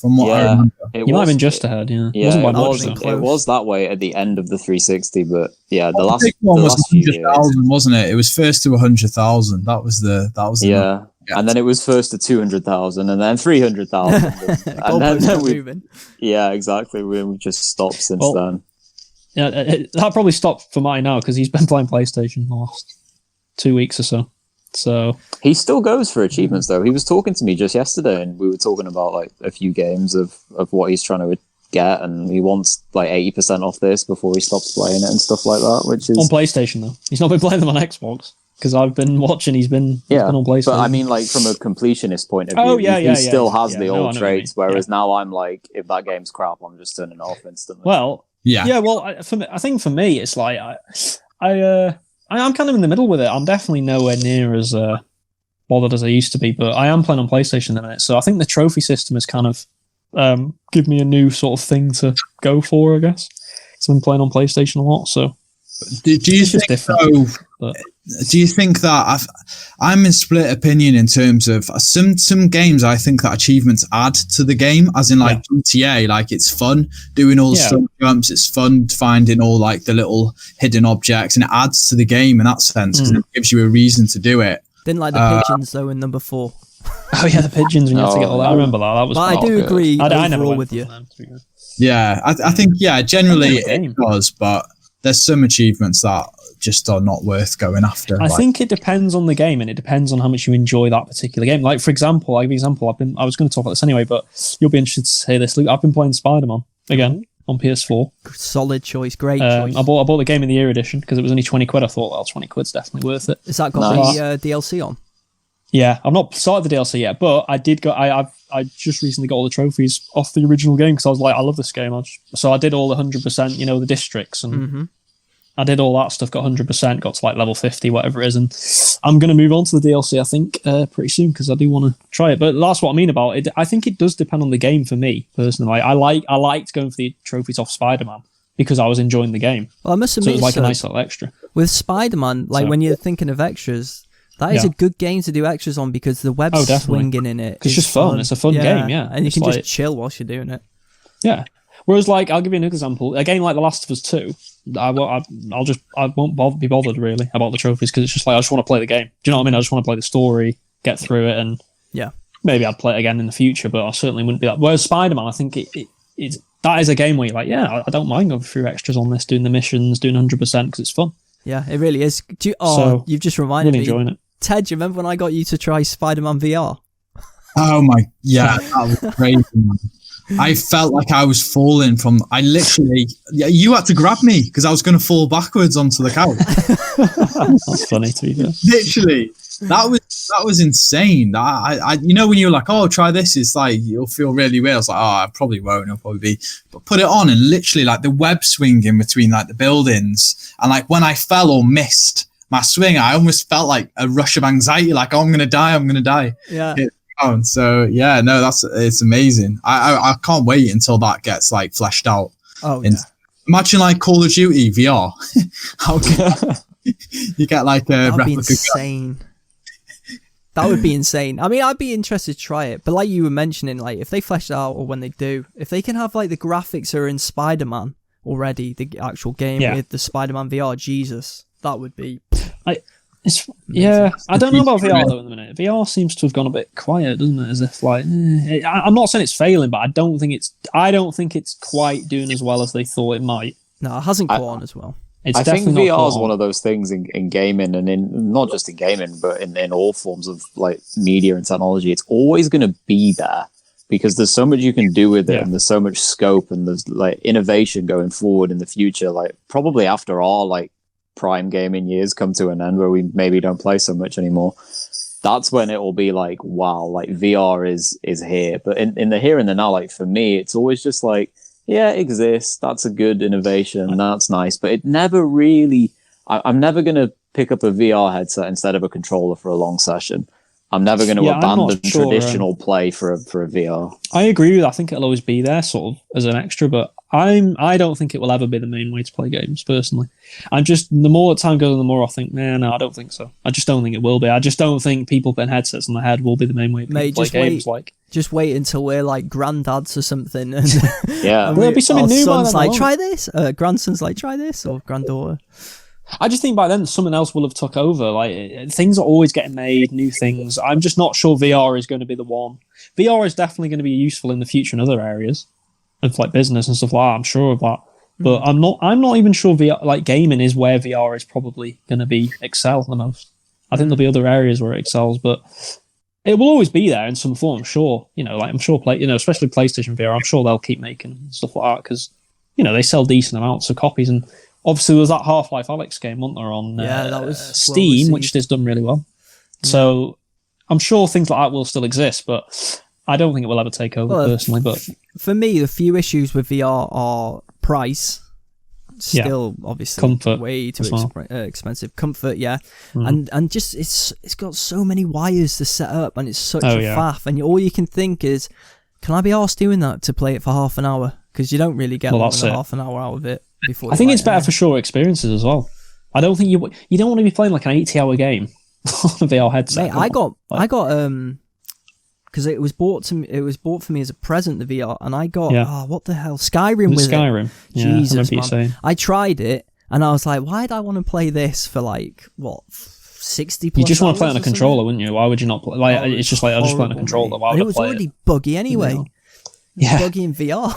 D: from what I remember.
C: You might have been just ahead. Yeah,
B: it was that way at the end of the 360, but yeah, the last
D: one was 100,000, wasn't it? It was first to 100,000. That was the
B: and then it was first to 200,000, and then 300,000, and then we. Yeah, exactly. We've just stopped since then.
C: Yeah, that probably stopped for mine now because he's been playing PlayStation the last 2 weeks or so. So
B: he still goes for achievements though. He was talking to me just yesterday, and we were talking about like a few games of what he's trying to get, and he wants like 80% off this before he stops playing it and stuff like that. Which is
C: on PlayStation though. He's not been playing them on Xbox because I've been watching. He's been on PlayStation.
B: But I mean, like from a completionist point of view, he still has the old traits. Whereas now I'm like, if that game's crap, I'm just turning it off instantly.
C: Well, Well, I think for me, it's like I'm kind of in the middle with it. I'm definitely nowhere near as bothered as I used to be, but I am playing on PlayStation at the minute. So I think the trophy system has kind of given me a new sort of thing to go for, I guess. So I'm playing on PlayStation a lot. So
D: do you think, though,
C: But
D: do you think that I'm in split opinion in terms of some games? I think that achievements add to the game, as in like GTA. Like it's fun doing all the stuff jumps. It's fun finding all like the little hidden objects, and it adds to the game in that sense because it gives you a reason to do it.
A: Didn't like the pigeons though in number 4.
C: Oh yeah, the pigeons when you have to get all that. I remember that. That was.
A: But I do agree. I never
C: went
A: with you.
C: Them,
D: yeah, I think generally it does, but there's some achievements that just are not worth going after.
C: I think it depends on the game, and it depends on how much you enjoy that particular game. Like for example, I was going to talk about this anyway, but you'll be interested to hear this, Luke. I've been playing Spider-Man again on PS4.
A: Solid choice, great choice.
C: I bought the Game of the Year edition because it was only 20 quid. I thought, well, 20 quid's definitely worth it.
A: Has that got the DLC on?
C: Yeah, I've not started the DLC yet, but I did go. I just recently got all the trophies off the original game because I was like, I love this game. So I did all the 100%, the districts, and I did all that stuff. Got 100%, got to like level 50, whatever it is, and I'm going to move on to the DLC. I think pretty soon because I do want to try it. But that's what I mean about it. I think it does depend on the game for me personally. I liked going for the trophies off Spider-Man because I was enjoying the game.
A: Well, I must admit,
C: so it was like a nice little extra
A: with Spider-Man. Like when you're thinking of extras. That is a good game to do extras on because the web's swinging in it.
C: It's just fun. It's a fun game, yeah.
A: And you can just chill whilst you're doing it.
C: Yeah. Whereas, like, I'll give you an example. A game like The Last of Us 2, I won't be bothered really about the trophies because it's just like I just want to play the game. Do you know what I mean? I just want to play the story, get through it, and maybe I'd play it again in the future, but I certainly wouldn't be that. Whereas Spider-Man, I think that is a game where you're like, I don't mind going through extras on this, doing the missions, doing 100% because it's fun.
A: Yeah, it really is. You've just reminded me.
C: Enjoying it.
A: Ted, do you remember when I got you to try Spider-Man VR?
D: Oh my, that was crazy, man. I felt like I was falling from, you had to grab me because I was going to fall backwards onto the couch.
C: That's funny to be fair.
D: Literally, that was insane. I when you're like, oh, try this, it's like, you'll feel really weird. I was like, oh, I probably won't, I'll probably be, but put it on and literally like the web swinging between like the buildings. And like when I fell or missed my swing, I almost felt like a rush of anxiety, like, oh, I'm going to die.
A: Yeah.
D: So yeah, no, it's amazing. I can't wait until that gets like fleshed out.
A: Oh, yeah.
D: Imagine like Call of Duty VR. You get like a
A: That'd
D: replica
A: be insane. That would be insane. I mean, I'd be interested to try it, but like you were mentioning, like if they flesh it out or when they do, if they can have like the graphics are in Spider-Man already, the actual game with the Spider-Man VR, Jesus. That would be.
C: I don't know about VR though. In the minute, VR seems to have gone a bit quiet, doesn't it? As if like, I'm not saying it's failing, but I don't think it's quite doing as well as they thought it might.
A: No, it hasn't gone on as well.
B: I think VR is one of those things in gaming, and in not just in gaming, but in all forms of like media and technology. It's always going to be there because there's so much you can do with it, and there's so much scope, and there's like innovation going forward in the future. Like probably after our like prime gaming years come to an end where we maybe don't play so much anymore, that's when it will be like, wow, like VR is here. But in the here and the now, like for me, it's always just like, yeah, it exists, that's a good innovation, that's nice, but it never really, I'm never going to pick up a VR headset instead of a controller for a long session. I'm never going to abandon traditional play for a VR.
C: I agree with that. I think it'll always be there sort of as an extra, but I don't think it will ever be the main way to play games personally. The more time goes on, the more I think, no, I don't think so. I just don't think it will be. I just don't think people putting headsets on their head will be the main way to play games.
A: Just wait until we're like granddads or something. And
C: there'll be something new.
A: Son's like, try this. Grandson's like, try this, or granddaughter.
C: I just think by then something else will have took over. Like things are always getting made, new things. I'm just not sure VR is going to be the one. VR is definitely going to be useful in the future in other areas of like business and stuff like that. I'm sure of that, but I'm not even sure VR like gaming is where VR is probably going to be excel the most. I think there'll be other areas where it excels, but it will always be there in some form. I'm sure, like I'm sure especially PlayStation VR. I'm sure they'll keep making stuff like that because they sell decent amounts of copies and. Obviously, there was that Half-Life Alyx game, wasn't there, on
A: that was
C: Steam, which has done really well. So I'm sure things like that will still exist, but I don't think it will ever take over personally. But
A: for me, the few issues with VR are price. Still, obviously,
C: comfort
A: way too expensive. Comfort, and just it's got so many wires to set up, and it's such a faff. And all you can think is, can I be arsed doing that to play it for half an hour? Because you don't really get half an hour out of it.
C: I think it's better for short experiences as well. I don't think you don't want to be playing like an 80-hour game on a VR headset.
A: Mate, I got because it was bought for me as a present, the VR, and I got what the hell, Skyrim with
C: Skyrim.
A: it.
C: Yeah,
A: Jesus,
C: I
A: man. I tried it and I was like, why do I want to play this for like what 60 plus
C: You just want to play
A: hours
C: on a
A: or
C: controller,
A: something?
C: wouldn't you? Why would you not play? Like, it's just like I just play on a controller. Why would
A: it
C: I
A: was
C: play
A: already buggy anyway.
C: Yeah.
A: Buggy in VR.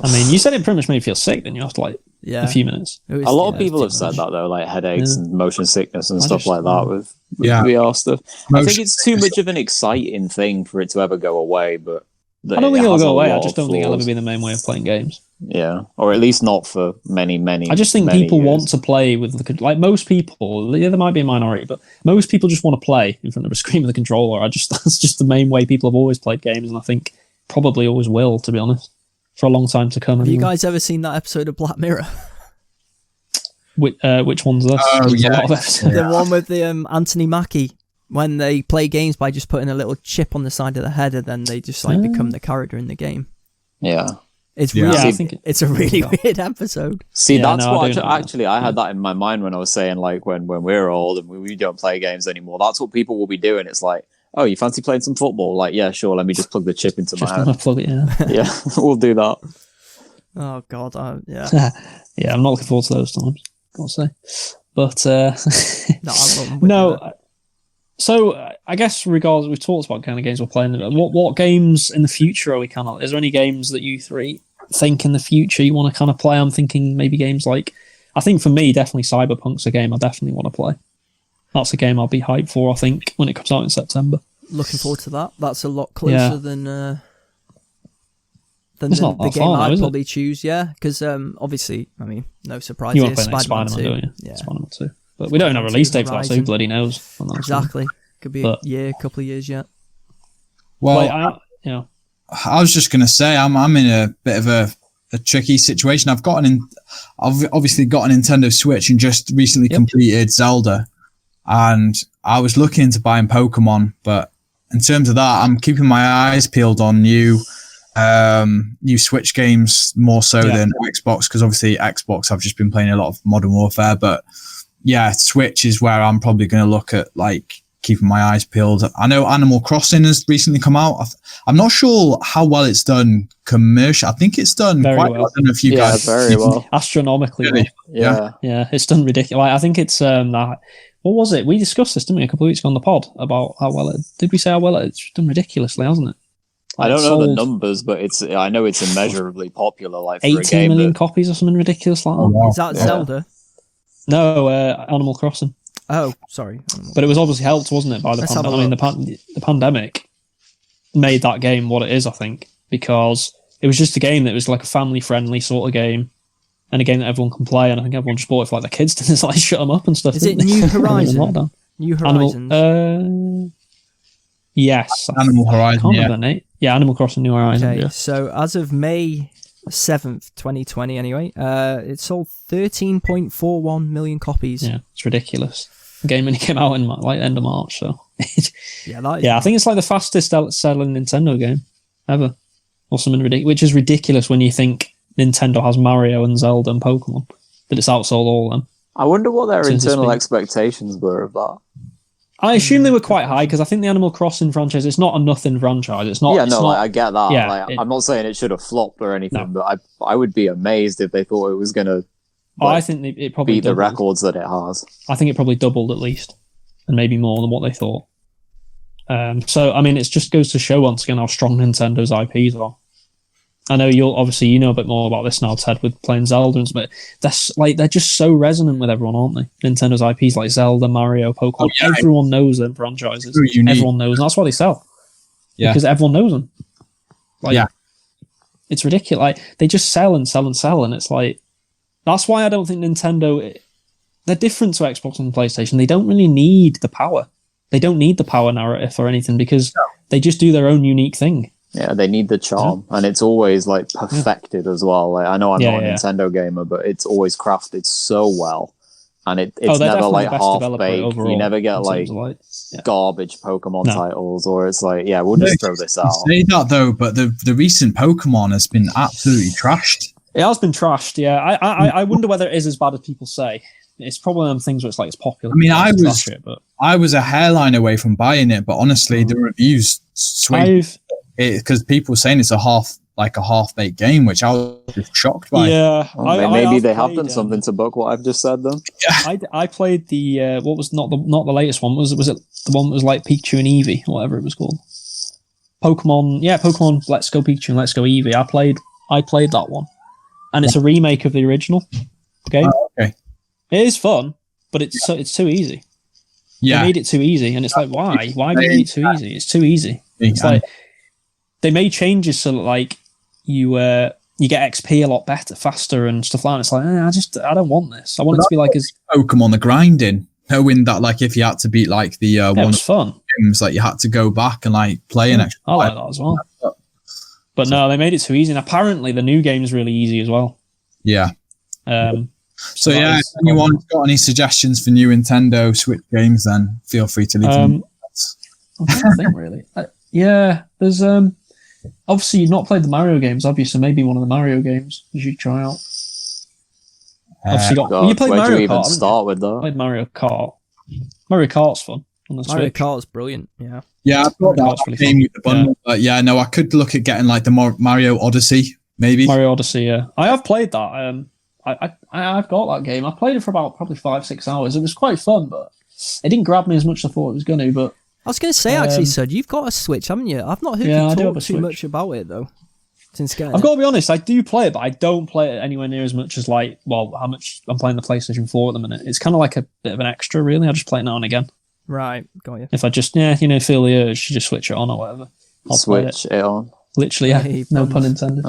C: I mean, you said it pretty much made you feel sick, didn't you? After like a few minutes.
B: A lot of people have said that though, like headaches and motion sickness and stuff like that with VR stuff. I think it's too much of an exciting thing for it to ever go away, but
C: I don't think it'll go away. I just don't think it'll ever be the main way of playing games.
B: Yeah, or at least not for many.
C: I just think people want to play with like most people. Yeah, there might be a minority, but most people just want to play in front of a screen with a controller. That's just the main way people have always played games, and I think probably always will, to be honest, for a long time to come.
A: Have you guys ever seen that episode of Black Mirror?
C: Which one's this?
D: Oh, yeah.
A: The one with the Anthony Mackie, when they play games by just putting a little chip on the side of the head, and then they just like become the character in the game.
B: Yeah.
A: It's really,
C: I think
A: it's a really weird episode.
B: See, that's what actually I had that in my mind when I was saying like when we're old and we don't play games anymore. That's what people will be doing. It's like, oh, you fancy playing some football? Like, yeah, sure. Let me just plug the chip into my head.
C: Plug it,
B: yeah, we'll do that.
A: Oh God, yeah.
C: Yeah, I'm not looking forward to those times. Gotta say, but
A: no.
C: So I guess regardless, we've talked about kind of games we're playing. What games in the future are we kind of? Is there any games that you three think in the future you want to kind of play? I'm thinking maybe games like, I think for me, definitely Cyberpunk's a game I definitely want to play. That's a game I'll be hyped for, I think, when it comes out in September.
A: Looking forward to that. That's a lot closer than the game I'd probably choose, because obviously, I mean, no surprise
C: you
A: here,
C: want to play
A: Spider-Man 2.
C: Don't you? Yeah. Spider-Man 2. But we don't have a release date for that, so who bloody knows?
A: Exactly. Could be a year, couple of years yet.
D: Well, I was just going to say, I'm in a bit of a tricky situation. I've obviously got a Nintendo Switch and just recently completed Zelda, and I was looking into buying Pokemon, but in terms of that, I'm keeping my eyes peeled on new Switch games more so than Xbox, because obviously Xbox I've just been playing a lot of Modern Warfare, but yeah, Switch is where I'm probably going to look at, like, keeping my eyes peeled. I know Animal Crossing has recently come out. I'm not sure how well it's done commercial. I think it's done
C: very
D: quite
C: well.
D: I don't know if you guys
B: very well,
C: astronomically
B: well.
C: Yeah, it's done ridiculous. I think it's what was it? We discussed this, didn't we, a couple of weeks ago on the pod about how well it. Did we say how well it's done ridiculously, hasn't it?
B: Like, I don't know the numbers, but I know it's immeasurably popular. Like
C: 18 million copies or something ridiculous like that.
D: Oh, wow.
A: Is that Zelda?
C: No, Animal Crossing.
A: Oh, sorry.
C: But it was obviously helped, wasn't it, by the pandemic? I mean, the pandemic made that game what it is, I think, because it was just a game that was like a family-friendly sort of game, and a game that everyone can play, and I think everyone just bought it for like the kids to just like shut them up and stuff.
A: Is it New Horizon? New Horizons?
C: Yes.
D: Animal Horizon,
C: I can't remember, Nate. Yeah, Animal Crossing New Horizon.
A: Okay,
C: yeah.
A: So as of May 7th, 2020 anyway, it sold 13.41 million copies.
C: Yeah, it's ridiculous. The game only came out in like end of March, so
A: yeah,
C: I think it's like the fastest selling Nintendo game ever, or something ridiculous. Which is ridiculous when you think Nintendo has Mario and Zelda and Pokemon, but it's outsold all of them.
B: I wonder what their internal expectations were of that.
C: I assume they were quite high, because I think the Animal Crossing franchise, it's not a nothing franchise. It's not.
B: Yeah,
C: it's
B: no,
C: not,
B: I get that.
C: Yeah,
B: I'm not saying it should have flopped or anything, but I would be amazed if they thought it was going to.
C: I think it probably
B: beat the records that it has.
C: I think it probably doubled at least, and maybe more than what they thought. So I mean, it just goes to show once again how strong Nintendo's IPs are. I know you know a bit more about this now, Ted, with playing Zelda, but they're just so resonant with everyone, aren't they? Nintendo's IPs like Zelda, Mario, Pokemon, everyone knows them franchises. Everyone knows them. That's why they sell. Yeah, because everyone knows them. It's ridiculous. Like, they just sell and sell and sell, and it's like, that's why I don't think Nintendo. They're different to Xbox and PlayStation. They don't really need the power. They don't need the power narrative or anything, because they just do their own unique thing.
B: Yeah, they need the charm, and it's always like perfected as well. Like, I know I'm not a Nintendo gamer, but it's always crafted so well, and it's never like half baked. You never get like garbage Pokemon titles, or it's like, we'll just throw this out.
D: Say that though, but the recent Pokemon has been absolutely trashed.
C: It has been trashed. Yeah, I wonder whether it is as bad as people say. it's probably one of them things where it's like it's popular.
D: I mean, I was a hairline away from buying it, but honestly, the reviews swing because people were saying it's a half-baked game, which I was just shocked by.
C: Yeah,
B: maybe they have done something to book what I've just said. Then
C: I played the what was not the latest one. Was it the one that was like Pikachu and Eevee, or whatever it was called? Pokemon Let's Go Pikachu and Let's Go Eevee. I played that one, and it's a remake of the original game.
D: Oh, okay.
C: It is fun, but it's too easy.
D: Yeah,
C: they made it too easy, and it's like, why? Why have you made it too easy? It's too easy. It's like they made changes so that like you get XP a lot better, faster, and stuff like that. It's like I don't want this. I want it to be like as
D: Pokemon the grinding, knowing that like if you had to beat like the
C: it was fun.
D: Games, like you had to go back and like play an extra.
C: I like that as well. But no, they made it too easy, and apparently the new game is really easy as well.
D: Yeah.
C: So
D: if anyone's got any suggestions for new Nintendo Switch games, then feel free to leave them.
C: I'm trying to think, really. There's obviously you've not played the Mario games, have you? So maybe one of the Mario games you should try out. Obviously, you played
B: where
C: Mario
B: do you even
C: Kart.
B: Start with that?
C: Played Mario Kart. Mario Kart's fun on the Switch.
A: Mario Kart's brilliant. Yeah.
D: Yeah, I've got that game with the bundle, but I could look at getting like the Mario Odyssey, maybe.
C: Mario Odyssey, yeah. I have played that. I've got that game. I played it for about probably 5-6 hours. It was quite fun, but it didn't grab me as much as I thought it was going to. But
A: I was going to say, actually, sir, you've got a Switch, haven't you? I've not heard you talk too much about it, though.
C: I've got to be honest, I do play it, but I don't play it anywhere near as much as how much I'm playing the PlayStation 4 at the minute. It's kind of like a bit of an extra, really. I just play it now and again.
A: Right, got you.
C: If I just, feel the urge to just switch it on or whatever, I'll
B: switch it on.
C: Literally, yeah. No pun intended.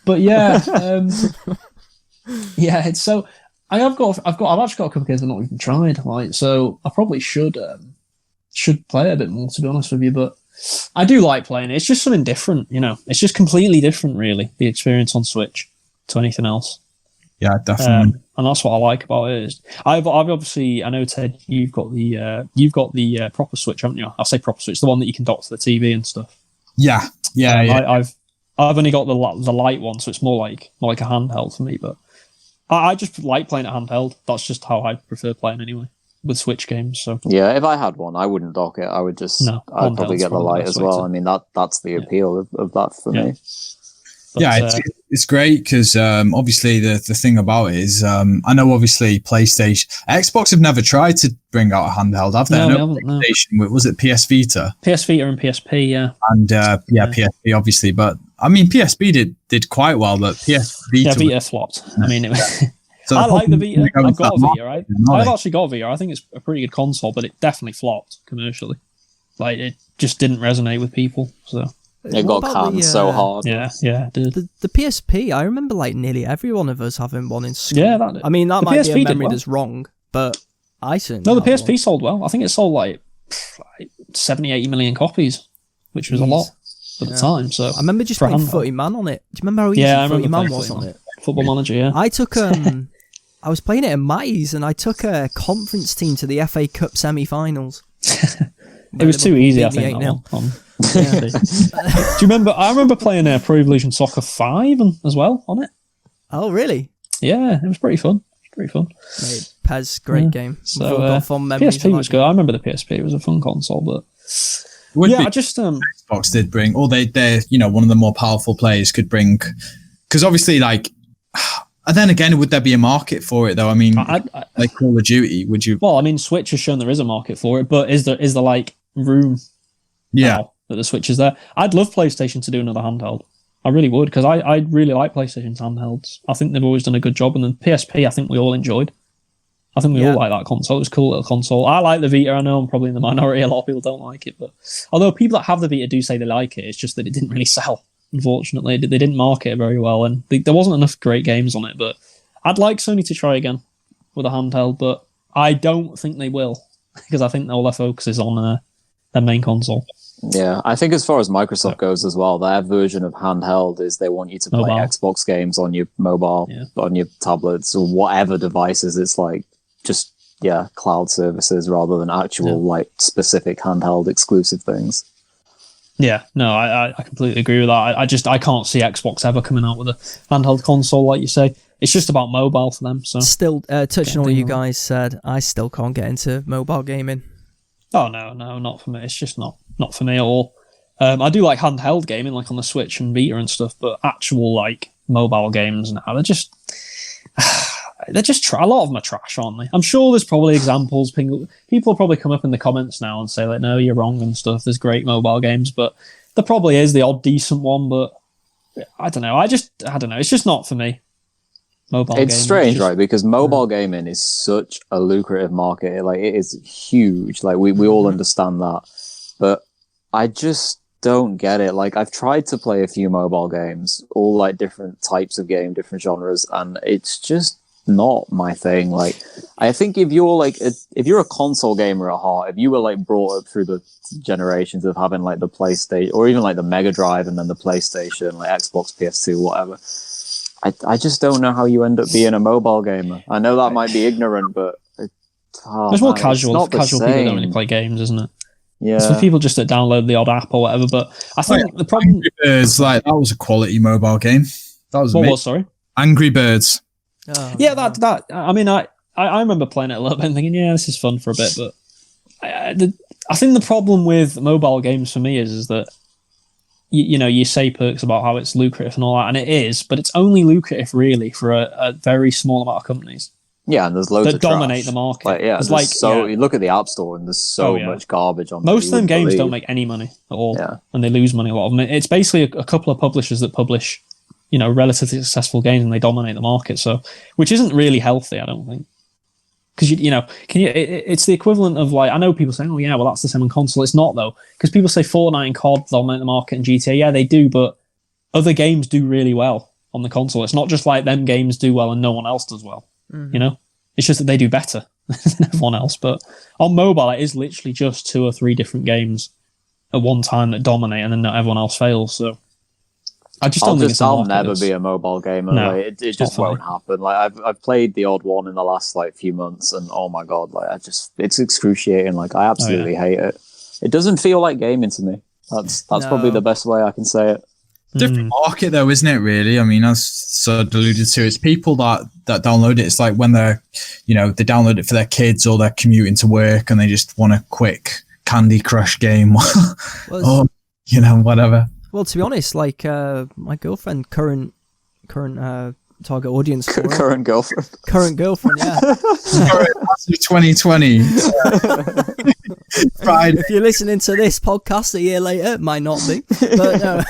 C: But it's so. I've actually got a couple of games I've not even tried. So I probably should play it a bit more, to be honest with you. But I do like playing it. It's just something different, It's just completely different, really. The experience on Switch to anything else.
D: Yeah, definitely.
C: And that's what I like about it. I've obviously, I know, Ted, you've got the proper Switch, haven't you? I'll say proper Switch, the one that you can dock to the TV and stuff.
D: Yeah.
C: I've only got the light one, so it's more like a handheld for me. But I just like playing it handheld. That's just how I prefer playing anyway with Switch games. So
B: yeah, if I had one, I wouldn't dock it. I would I'd probably get the light as well. I mean, that's the appeal of that for me.
C: But,
D: it's great because obviously the thing about it is I know obviously PlayStation, Xbox have never tried to bring out a handheld, have they?
C: No,
D: PlayStation, was it PS Vita?
C: PS Vita and PSP, yeah.
D: And PSP obviously, but I mean PSP did quite well, but PS Vita.
C: Yeah, Vita flopped. I mean, so I like the Vita. I've got a Vita, right? I've actually got a Vita. I think it's a pretty good console, but it definitely flopped commercially. Like it just didn't resonate with people. So.
B: It got canned so hard.
C: Yeah, it did.
A: The PSP, I remember like nearly every one of us having one in school.
C: Yeah,
A: I mean, that might be a memory that's wrong, but I certainly
C: No, the PSP sold well. I think it sold like 70, 80 million copies, which was a lot at the time. So
A: I remember just playing Footy Man on it. Do you remember how easy Footy Man was on it?
C: Football Manager, yeah.
A: I took I was playing it at Matty's and I took a conference team to the FA Cup semi-finals.
C: It was too easy, I think. Do you remember? I remember playing Pro Evolution Soccer 5 as well on it.
A: Oh, really?
C: Yeah, it was pretty fun.
A: Mate, PES, great game.
C: So PSP was good. I remember the PSP. It was a fun console, but I just
D: Xbox did bring, or they're one of the more powerful players could bring, because obviously like. And then again, would there be a market for it though? I mean, like Call of Duty, would you?
C: Well, I mean, Switch has shown there is a market for it, but is there like room? Now that the Switch is there. I'd love PlayStation to do another handheld. I really would, because I really like PlayStation's handhelds. I think they've always done a good job, and then PSP I think we all enjoyed. I think we all like that console. It was a cool little console. I like the Vita. I know I'm probably in the minority. A lot of people don't like it, but although people that have the Vita do say they like it, it's just that it didn't really sell. Unfortunately, they didn't market it very well, and there wasn't enough great games on it. But I'd like Sony to try again with a handheld, but I don't think they will, because I think all their focus is on their main console.
B: Yeah, I think as far as Microsoft goes as well, their version of handheld is they want you to play Xbox games on your mobile, on your tablets, or whatever devices. It's like just cloud services rather than actual like specific handheld exclusive things.
C: Yeah, no, I completely agree with that. I can't see Xbox ever coming out with a handheld console, like you say. it's just about mobile for them. So
A: still touching on what you guys said, I still can't get into mobile gaming.
C: Oh no, not for me. It's just not for me at all. I do like handheld gaming, like on the Switch and Vita and stuff, but actual like mobile games now, they're just a lot of them are trash, aren't they? I'm sure there's probably examples. People will probably come up in the comments now and say like, no, you're wrong and stuff. There's great mobile games, but there probably is the odd decent one. But I don't know. I don't know. It's just not for me. Mobile
B: it's
C: gaming.
B: strange, right? Because mobile gaming is such a lucrative market. Like, it is huge. Like, we all understand that, but I just don't get it. Like, I've tried to play a few mobile games, all like different types of game, different genres, and it's just not my thing. Like, I think if you're a console gamer at heart, if you were like brought up through the generations of having like the PlayStation or even like the Mega Drive and then the PlayStation, like Xbox, PS2, whatever, I just don't know how you end up being a mobile gamer. I know that might be ignorant, but
C: it's more casual. Casual people don't really play games, isn't it?
B: Yeah,
C: it's for people just that download the odd app or whatever. But I think the problem
D: is like that was a quality mobile game. That was
C: what? Sorry,
D: Angry Birds.
C: Oh, yeah, that. I mean, I remember playing it a little bit and thinking, yeah, this is fun for a bit. But I think the problem with mobile games for me is that you say perks about how it's lucrative and all that, and it is, but it's only lucrative really for a very small amount of companies.
B: Yeah, and there's loads
C: that
B: of
C: dominate
B: trash.
C: the market.
B: You look at the App Store and there's so much garbage on.
C: Most of them games don't make any money at all, and they lose money a lot of them. It's basically a couple of publishers that publish, relatively successful games, and they dominate the market. So, which isn't really healthy, I don't think. Because it's the equivalent of like, I know people saying, oh yeah, well that's the same on console. It's not though, because people say Fortnite and COD dominate the market and GTA. Yeah, they do, but other games do really well on the console. It's not just like them games do well and no one else does well. Mm-hmm. It's just that they do better than everyone else. But on mobile, it is literally just 2 or 3 different games at one time that dominate, and then not everyone else fails. So I just don't think it's
B: I'll never be a mobile gamer.
C: No,
B: like, it just won't happen. Like I've played the odd one in the last like few months, and oh my god, like it's excruciating. Like I absolutely hate it. It doesn't feel like gaming to me. That's probably the best way I can say it.
D: Different market though, isn't it? Really, I mean, as sort of alluded to, it's people that download it. It's like when they're, they download it for their kids or they're commuting to work and they just want a quick Candy Crush game, or whatever.
A: Well, to be honest, like my girlfriend, current target audience,
B: current girlfriend,
A: yeah.
D: 2020. Friday.
A: If you're listening to this podcast a year later, it might not be. But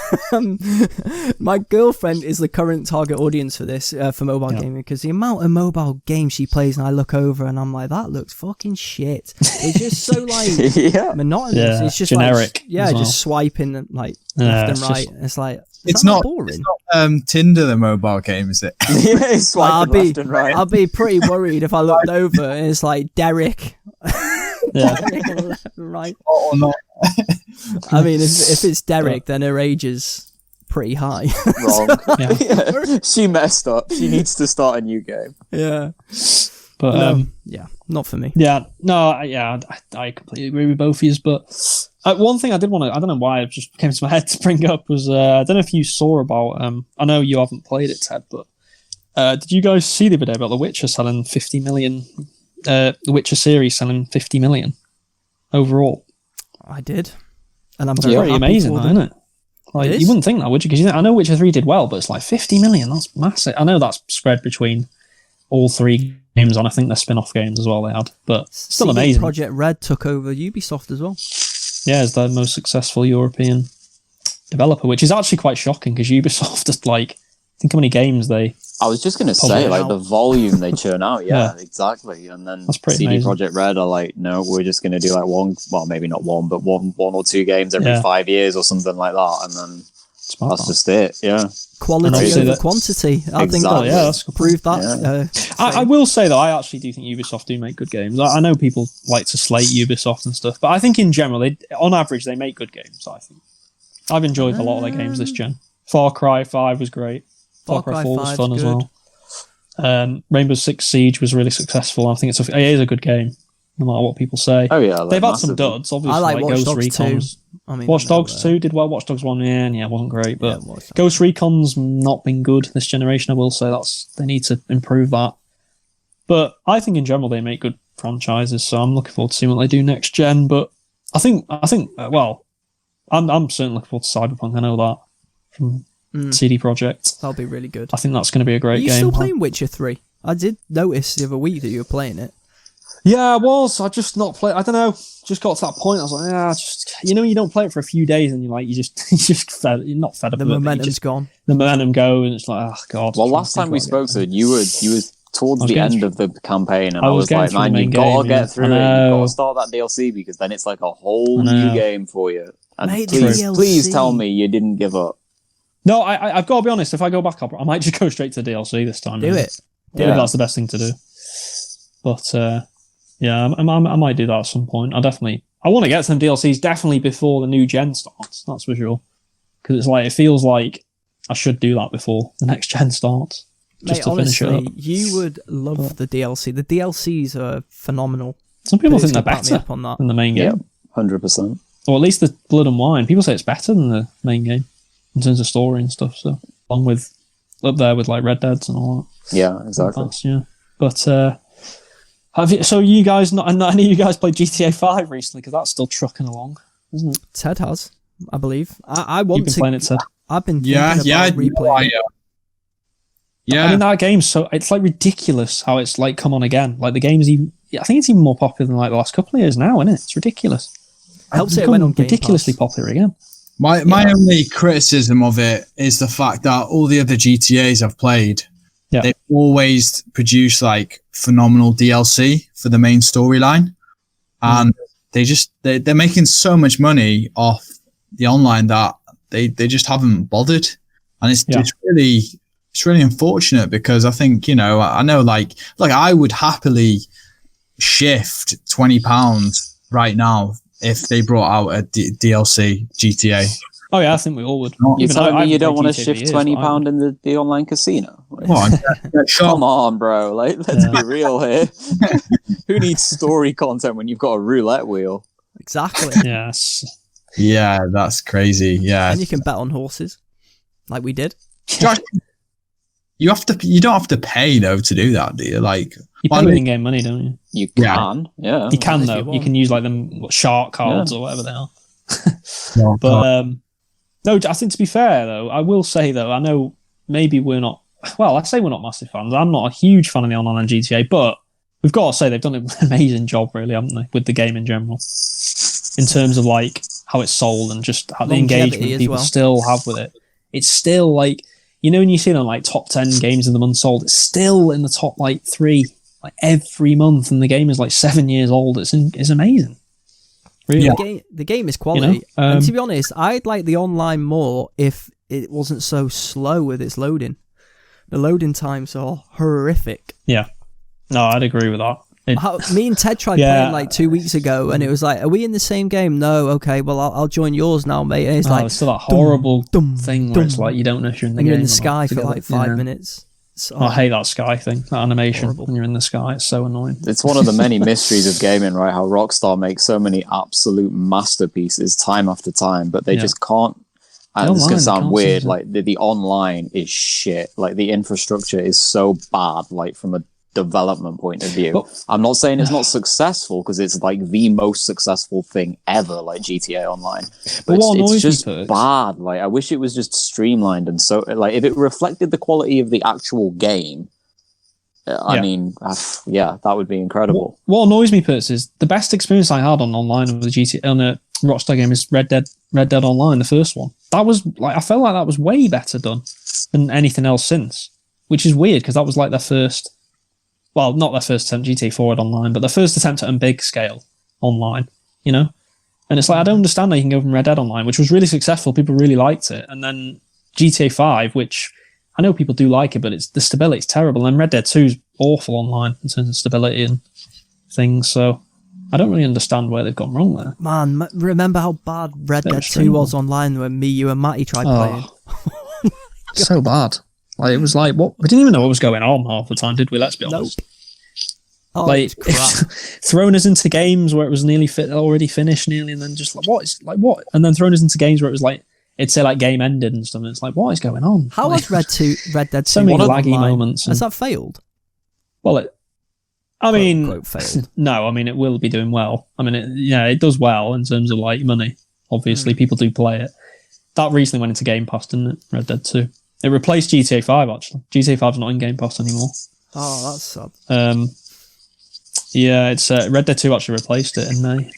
A: my girlfriend is the current target audience for this, for mobile gaming, because the amount of mobile games she plays, and I look over and I'm like, that looks fucking shit. It's just so like monotonous.
C: Yeah,
A: it's just
C: generic.
A: Like, just swiping like left and right. It's like
D: it's not
A: boring.
D: It's not Tinder, the mobile game, is it?
B: Yeah, swiping left and right.
A: I'll be pretty worried if I looked over and it's like Derek. Left and right.
D: Or not.
A: I mean, if it's Derek, then her age is pretty high.
B: Wrong. She messed up. She needs to start a new game.
A: Yeah.
C: But
A: not for me.
C: Yeah, no, I completely agree with both of you. But one thing I did want to, I don't know why it just came to my head to bring up was I don't know if you saw about. I know you haven't played it, Ted, but did you guys see the other day about The Witcher selling 50 million? The Witcher series selling 50 million overall.
A: I did, and I'm
C: very amazing, isn't it? Like you wouldn't think that, would you? Because I know Witcher 3 did well, but it's like 50 million. That's massive. I know that's spread between all 3 games on. I think they're spin-off games as well. They had, but still amazing.
A: Project Red took over Ubisoft as well.
C: Yeah, it's the most successful European developer, which is actually quite shocking because Ubisoft is like, think how many games they.
B: I was just going to say, like, the volume they churn out. Yeah, exactly. And then CD Projekt Red are like, no, we're just going to do like one, well, maybe not one, but one or 2 games every 5 years or something like that. And then that's just it. Yeah.
A: Quality over quantity. I think that's proved that.
C: Yeah. I will say, though, I actually do think Ubisoft do make good games. I know people like to slate Ubisoft and stuff, but I think in general, on average, they make good games, I think. I've enjoyed a lot of their games this gen. Far Cry 5 was great. Far Cry 4 was fun as well. Rainbow Six Siege was really successful. I think it is a good game. no matter what people say.
B: Oh yeah,
C: they've had some duds. Obviously,
A: I like Watch
C: Ghost
A: Dogs
C: Recon.
A: 2. I mean,
C: Watch Dogs 2 did well. Watch Dogs 1, yeah, wasn't great. But
A: Yeah,
C: Ghost Recon's not been good this generation. I will say they need to improve that. But I think in general they make good franchises, so I'm looking forward to seeing what they do next gen. But I think, well, I'm certainly looking forward to Cyberpunk. I know that from CD Projekt.
A: That'll be really good.
C: I think that's going to be a great game.
A: Are you still playing Witcher 3? I did notice the other week that you were playing it.
C: Yeah, I was. I just not play. I don't know. Just got to that point. I was like, you don't play it for a few days, and you're you're not fed up.
A: The momentum's gone.
C: The momentum goes, and it's like, oh god.
B: Well, last time we spoke to it, you were towards the end of the campaign, and I was like, man, you've got to get through it. You've got to start that DLC because then it's like a whole new game for you. And
A: Mate,
B: please tell me you didn't give up.
C: No, I've got to be honest. If I go back up, I might just go straight to the DLC this time.
A: Do it.
C: Yeah, that's the best thing to do. But yeah, I might do that at some point. I want to get some DLCs definitely before the new gen starts. That's for sure. Because it's like it feels like I should do that before the next gen starts. Just to
A: honestly,
C: finish it up.
A: You would love the DLC. The DLCs are phenomenal.
C: Some people think they're
A: back me
C: better
A: up on that.
C: than the main game.
B: Yeah, 100%.
C: Or at least the Blood and Wine. People say it's better than the main game in terms of story and stuff. So along with up there with like Red Dead's and all that.
B: Yeah, exactly.
C: Yeah, but so you guys not? I know you guys played GTA 5 recently because that's still trucking along, isn't it?
A: Ted has, I believe. I want
C: You've been playing it, Ted.
A: I've been thinking about replaying.
C: I mean that game's it's like ridiculous how it's like come on again. Like the game's even. I think it's even more popular than like the last couple of years now, isn't it? It's ridiculous.
A: Helps it went on Game
C: ridiculously
A: Pass.
C: popular again.
D: My only criticism of it is the fact that all the other GTAs I've played, they've always produced like phenomenal DLC for the main storyline, and they're making so much money off the online that they just haven't bothered, and it's really unfortunate because I think I know like I would happily shift £20 right now if they brought out a DLC GTA.
C: Oh yeah, I think we all would.
B: You're telling me you don't want to shift £20 in the online casino? Come on, bro. Like, let's be real here. Who needs story content when you've got a roulette wheel?
A: Exactly.
C: Yes.
D: Yeah, that's crazy. Yeah.
A: And you can bet on horses, like we did.
D: Josh, you don't have to pay though to do that, do you? Like
C: you pay with in-game money, don't you?
B: You can, yeah.
C: You can though. You can use like them shark cards or whatever they are.
D: No,
C: but no, I think to be fair though, I will say though, I know maybe we're not. Well, I say we're not massive fans. I'm not a huge fan of the online GTA, but we've got to say they've done an amazing job, really, haven't they, with the game in general, in terms of like how it's sold and just how the engagement people still have with it. It's still like. When you see it on like top 10 games of the month sold, it's still in the top like 3 like every month, and the game is like 7 years old. It's amazing. Really,
A: the game is quality. And to be honest, I'd like the online more if it wasn't so slow with its loading. The loading times are horrific.
C: Yeah, no, I'd agree with that.
A: Me and Ted tried playing like 2 weeks ago, and it was like, "Are we in the same game?" No, okay. Well, I'll join yours now, mate. And it's like
C: it's still that horrible thing where it's like you don't know if you're in the game.
A: And you're in the sky for like 5 minutes.
C: I hate that sky thing, that animation when you're in the sky. It's so annoying.
B: It's one of the many mysteries of gaming, right? How Rockstar makes so many absolute masterpieces time after time, but they just can't. And this is going to sound weird. Like the online is shit. Like the infrastructure is so bad. Like from a development point of view, I'm not saying it's not successful because it's like the most successful thing ever, like GTA Online, but it's just bad. Like I wish it was just streamlined, and so like if it reflected the quality of the actual game, I mean, that would be incredible.
C: What annoys me, Perts, is the best experience I had on online with the GTA on a Rockstar game is Red Dead Online, the first one. That was like I felt like that was way better done than anything else since, which is weird because that was like their first. Well, not their first attempt, GTA 4 online, but their first attempt at a big scale online, And it's like, I don't understand how you can go from Red Dead Online, which was really successful. People really liked it. And then GTA 5, which I know people do like it, but the stability's terrible. And Red Dead 2 is awful online in terms of stability and things. So I don't really understand where they've gone wrong there.
A: Man, remember how bad Red Dead 2 was online when me, you and Matty tried playing?
C: So bad. Like it was like what we didn't even know what was going on half the time, did we? Let's be honest.
A: Oh,
C: like
A: it's crap.
C: throwing us into games where it was already finished nearly, and then just like what, and then throwing us into games where it was like it'd say like game ended and stuff, and it's like, what is going on?
A: How
C: like,
A: has Red Dead 2
C: so many laggy
A: online,
C: moments?
A: Has that failed?
C: Well,
A: Quote, failed.
C: no, I mean it will be doing well. I mean, it does well in terms of like money. Obviously, people do play it. That recently went into Game Pass, didn't it? Red Dead 2. It replaced GTA 5 actually. GTA 5's not in Game Pass anymore.
A: Oh, that's sad.
C: Yeah, it's Red Dead 2 actually replaced it in May,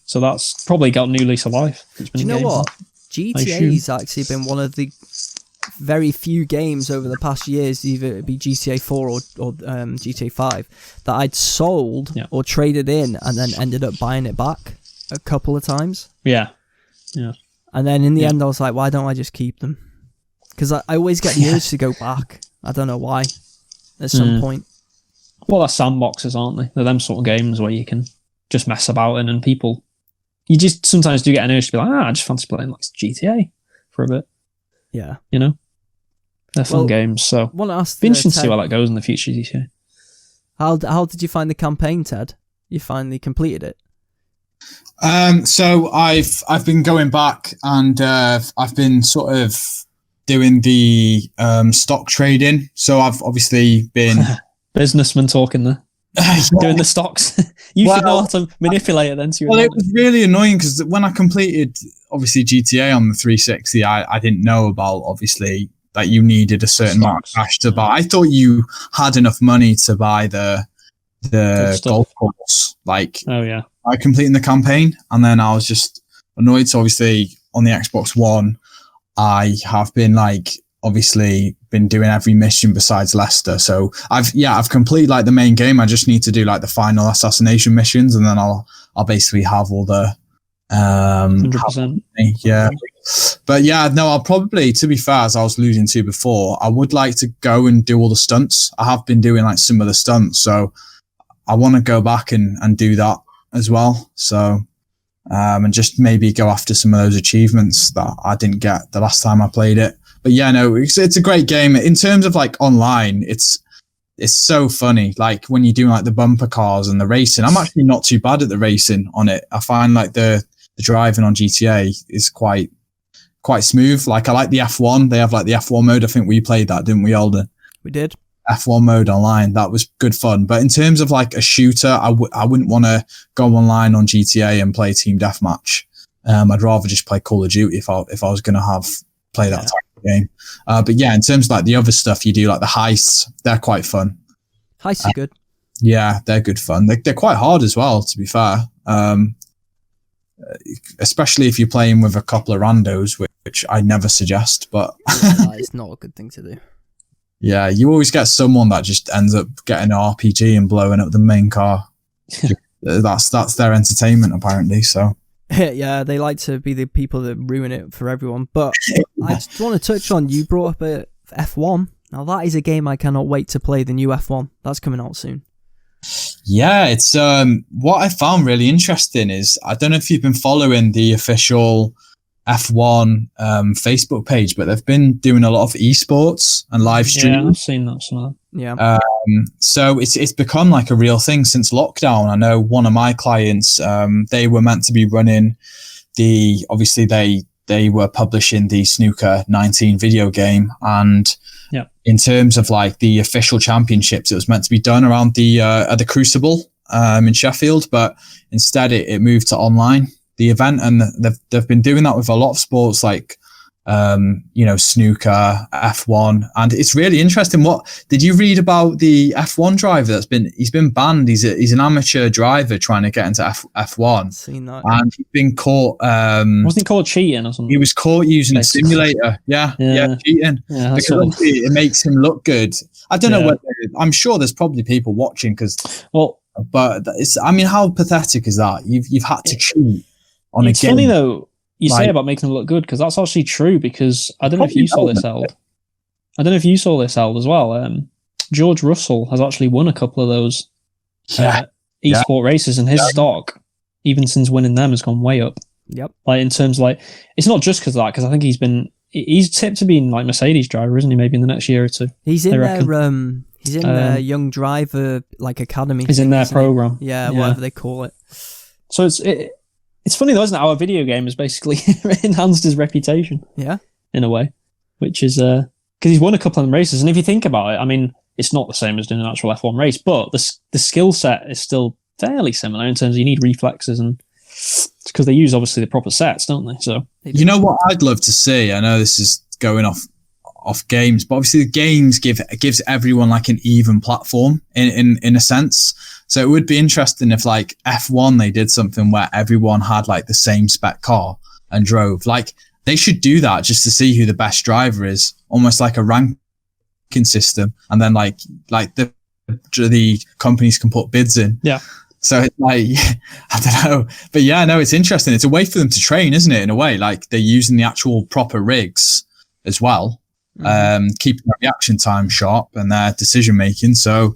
C: so that's probably got a new lease of life. It's been
A: Do you know what?
C: Pass.
A: GTA's actually been one of the very few games over the past years, either it be GTA 4 or GTA 5, that I'd sold or traded in and then ended up buying it back a couple of times.
C: Yeah.
A: And then in the end, I was like, why don't I just keep them? Because I always get the urge to go back. I don't know why. At some point.
C: Well, they're sandboxes, aren't they? They're them sort of games where you can just mess about in, and people, you just sometimes do get an urge to be like, I just fancy playing like GTA for a bit.
A: Yeah.
C: You know? They're fun games, so
A: it'd
C: be interesting to see how that goes in the future GTA.
A: How did you find the campaign, Ted? You finally completed it?
D: So I've been going back and I've been sort of doing the stock trading. So I've obviously been
C: businessman talking there. Doing the stocks. You should know how to manipulate it then.
D: It was really annoying because when I completed obviously GTA on the 360, I didn't know about obviously that you needed a certain amount of cash to buy. I thought you had enough money to buy the golf course. Like,
C: oh yeah,
D: I completed the campaign and then I was just annoyed. So obviously on the Xbox One, I have been obviously been doing every mission besides Leicester. So I've completed like the main game. I just need to do like the final assassination missions, and then I'll basically have all the
C: 100%.
D: Yeah. But yeah, no, I'll probably, to be fair, as I was alluding to before, I would like to go and do all the stunts. I have been doing like some of the stunts, so I want to go back and do that as well. So and just maybe go after some of those achievements that I didn't get the last time I played it. But yeah, no, it's a great game. In terms of like online, it's so funny. Like when you do like the bumper cars and the racing, I'm actually not too bad at the racing on it. I find like the driving on GTA is quite smooth. Like I like the F1. They have like the F1 mode. I think we played that, didn't we, Alden?
A: We did.
D: F1 mode online. That was good fun. But in terms of like a shooter, I wouldn't want to go online on GTA and play team deathmatch. I'd rather just play Call of Duty if I was going to play that type of game. But yeah, in terms of like the other stuff you do, like the heists, they're quite fun.
A: Heists are good.
D: Yeah, they're good fun. They're quite hard as well, to be fair. Especially if you're playing with a couple of randos, which I never suggest, but
A: it's not a good thing to do.
D: Yeah, you always get someone that just ends up getting an RPG and blowing up the main car. That's their entertainment, apparently. So
A: yeah, they like to be the people that ruin it for everyone. But I just want to touch on, you brought up a F1. Now that is a game I cannot wait to play, the new F1. That's coming out soon.
D: Yeah, it's what I found really interesting is, I don't know if you've been following the official F1 Facebook page, but they've been doing a lot of esports and live streaming.
C: Yeah, I've seen that. So.
A: Yeah.
D: So it's become like a real thing since lockdown. I know one of my clients, they were meant to be running obviously they were publishing the Snooker 19 video game, and in terms of like the official championships, it was meant to be done around the Crucible in Sheffield, but instead it moved to online, the event, and they've been doing that with a lot of sports like snooker, F1, and it's really interesting. What did you read about the F1 driver he's been banned? He's an amateur driver trying to get into F1.
A: Seen that.
D: And he's been caught.
C: Wasn't he caught cheating or something?
D: He was caught using a simulator. Yeah, cheating.
C: Yeah,
D: because it makes him look good. I don't know whether, I'm sure there's probably people watching but it's, I mean, how pathetic is that? You've had to cheat on a game.
C: It's funny though. You say about making them look good, because that's actually true, because I don't know if you saw this, Eld. I don't know if you saw this, Eld, as well. George Russell has actually won a couple of those esport races, and his stock, even since winning them, has gone way up.
A: Yep.
C: Like in terms of like, it's not just because of that, because I think he's tipped to being like Mercedes driver, isn't he? Maybe in the next year or two.
A: He's in their He's in Young Driver Academy.
C: He's in their program.
A: Yeah, whatever they call it.
C: So it's funny though, isn't it? Our video game has basically enhanced his reputation.
A: Yeah,
C: in a way, which is because he's won a couple of them races. And if you think about it, I mean, it's not the same as doing an actual F1 race, but the skill set is still fairly similar in terms of you need reflexes, and it's because they use obviously the proper sets, don't they? So
D: you know what I'd love to see. I know this is going off games, but obviously the games gives everyone like an even platform in a sense. So it would be interesting if like F1 they did something where everyone had like the same spec car and drove. Like they should do that just to see who the best driver is, almost like a ranking system, and then like the companies can put bids in.
C: Yeah.
D: So it's like, I don't know, but yeah, no, it's interesting. It's a way for them to train, isn't it? In a way, like they're using the actual proper rigs as well. Keeping their reaction time sharp and their decision making. So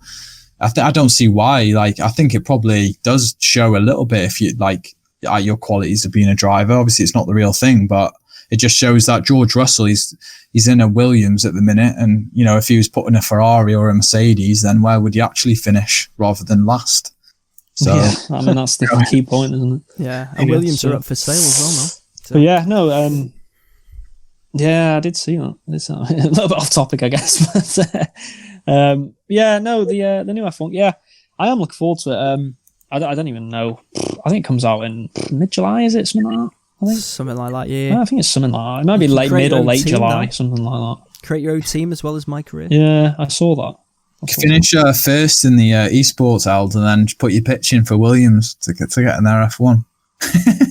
D: I don't see why. Like I think it probably does show a little bit if you like your qualities of being a driver. Obviously, it's not the real thing, but it just shows that George Russell he's in a Williams at the minute, and you know if he was put in a Ferrari or a Mercedes, then where would he actually finish rather than last? So
C: yeah, I mean that's the key point, isn't it?
A: Yeah, and Williams are up for sale as well now. So.
C: But yeah, no. Yeah, I did see that. It's a little bit off topic, I guess. But yeah, no, the new F1. Yeah, I am looking forward to it. I don't even know. I think it comes out in mid-July. Is it something like that? I think
A: something like that. Yeah,
C: I think it's something like that. It might be mid or late July, something like that.
A: Create your own team as well as my career.
C: Yeah, I saw that.
D: Finish first in the esports, Ald, and then put your pitch in for Williams to get in their F1.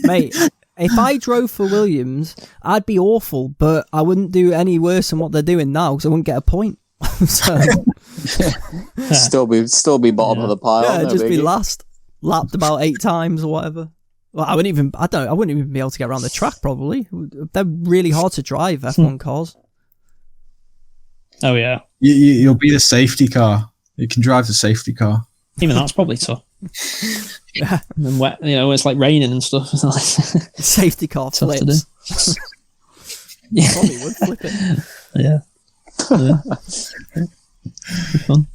A: Mate. If I drove for Williams, I'd be awful, but I wouldn't do any worse than what they're doing now because I wouldn't get a point. So,
B: still be bottom of the pile.
A: Yeah, just be last, lapped about 8 times or whatever. Well, I wouldn't even be able to get around the track. Probably they're really hard to drive F1 cars.
C: Oh yeah,
D: you'll be the safety car. You can drive the safety car.
C: Even that's probably tough. Yeah, and then wet. You know, it's like raining and stuff.
A: Safety car flips.
C: Yeah,
A: probably would flip it.
C: Yeah. Fun.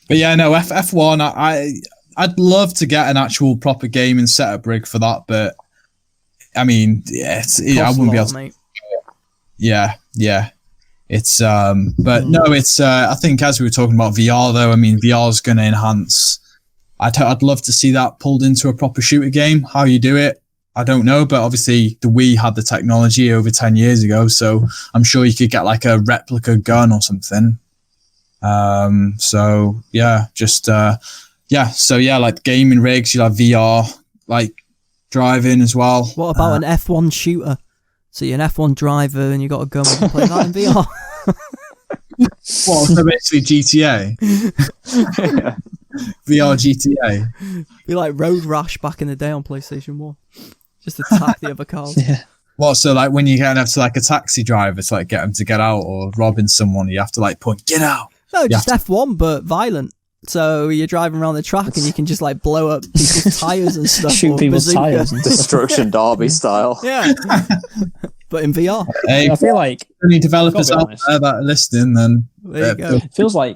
D: But yeah, no, F1. I'd love to get an actual proper gaming setup rig for that, but I mean, I wouldn't be able to.
A: Mate.
D: Yeah. It's but no, it's I think as we were talking about VR though, I mean VR is going to enhance. I'd love to see that pulled into a proper shooter game. How you do it, I don't know, but obviously the Wii had the technology over 10 years ago, so I'm sure you could get like a replica gun or something. So yeah, just so yeah, like gaming rigs, you'll have VR, like driving as well.
A: What about an F1 shooter? So you're an F1 driver and you got a gun. We can play that in VR.
D: Well, so basically GTA.
B: Yeah.
D: VR GTA.
A: Be like Road Rash back in the day on PlayStation 1. Just attack the other cars.
C: Yeah.
D: Well, so like when you get up to like a taxi driver to like get them to get out, or robbing someone, you have to like point, get out.
A: No, just F1 but violent. So you're driving around the track and you can just like blow up people's tires and stuff.
C: Shoot people's tires.
B: Destruction Derby style.
A: Yeah. But in VR.
D: Hey,
C: I feel like
D: any developers out there that are listening, then
A: there you go.
C: It feels like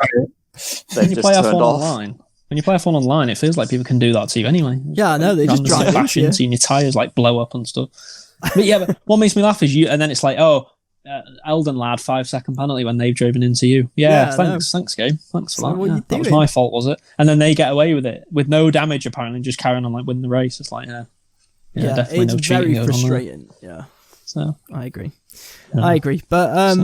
C: when you play F1 online. When you play F1 online, it feels like people can do that to you anyway.
A: Yeah, I know. They just drive
C: bash into you and your tires like blow up and stuff. But yeah, but what makes me laugh is and then it's like, Eldon lad 5-second penalty when they've driven into you. Yeah, thanks game. Thanks for that. Yeah, that was my fault, was it? And then they get away with it with no damage apparently, just carrying on like winning the race. It's like definitely
A: it's
C: no cheating.
A: Very frustrating. Yeah,
C: so
A: I agree. But I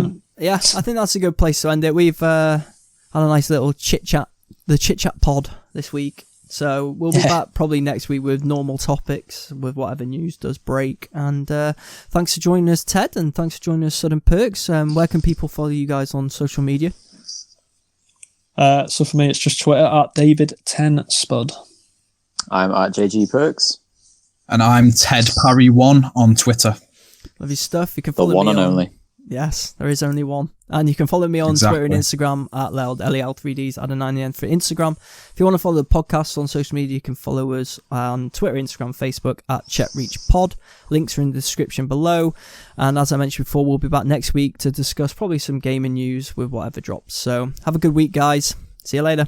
A: think that's a good place to end it. We've had a nice little chit chat, the chit chat pod this week. So we'll be back probably next week with normal topics, with whatever news does break. And thanks for joining us, Ted, and thanks for joining us, Sudden Perks. Where can people follow you guys on social media?
C: So for me, it's just Twitter at David10Spud.
B: I'm at JG Perks.
D: And I'm Ted Parry 1 on Twitter.
A: Love your stuff. You can follow
B: the one
A: me
B: and
A: on...
B: only.
A: Yes, there is only one. And you can follow me on Twitter and Instagram at LEL3Ds, add a 9 in for Instagram. If you want to follow the podcast on social media, you can follow us on Twitter, Instagram, Facebook at ChetReachPod. Links are in the description below. And as I mentioned before, we'll be back next week to discuss probably some gaming news with whatever drops. So have a good week, guys. See you later.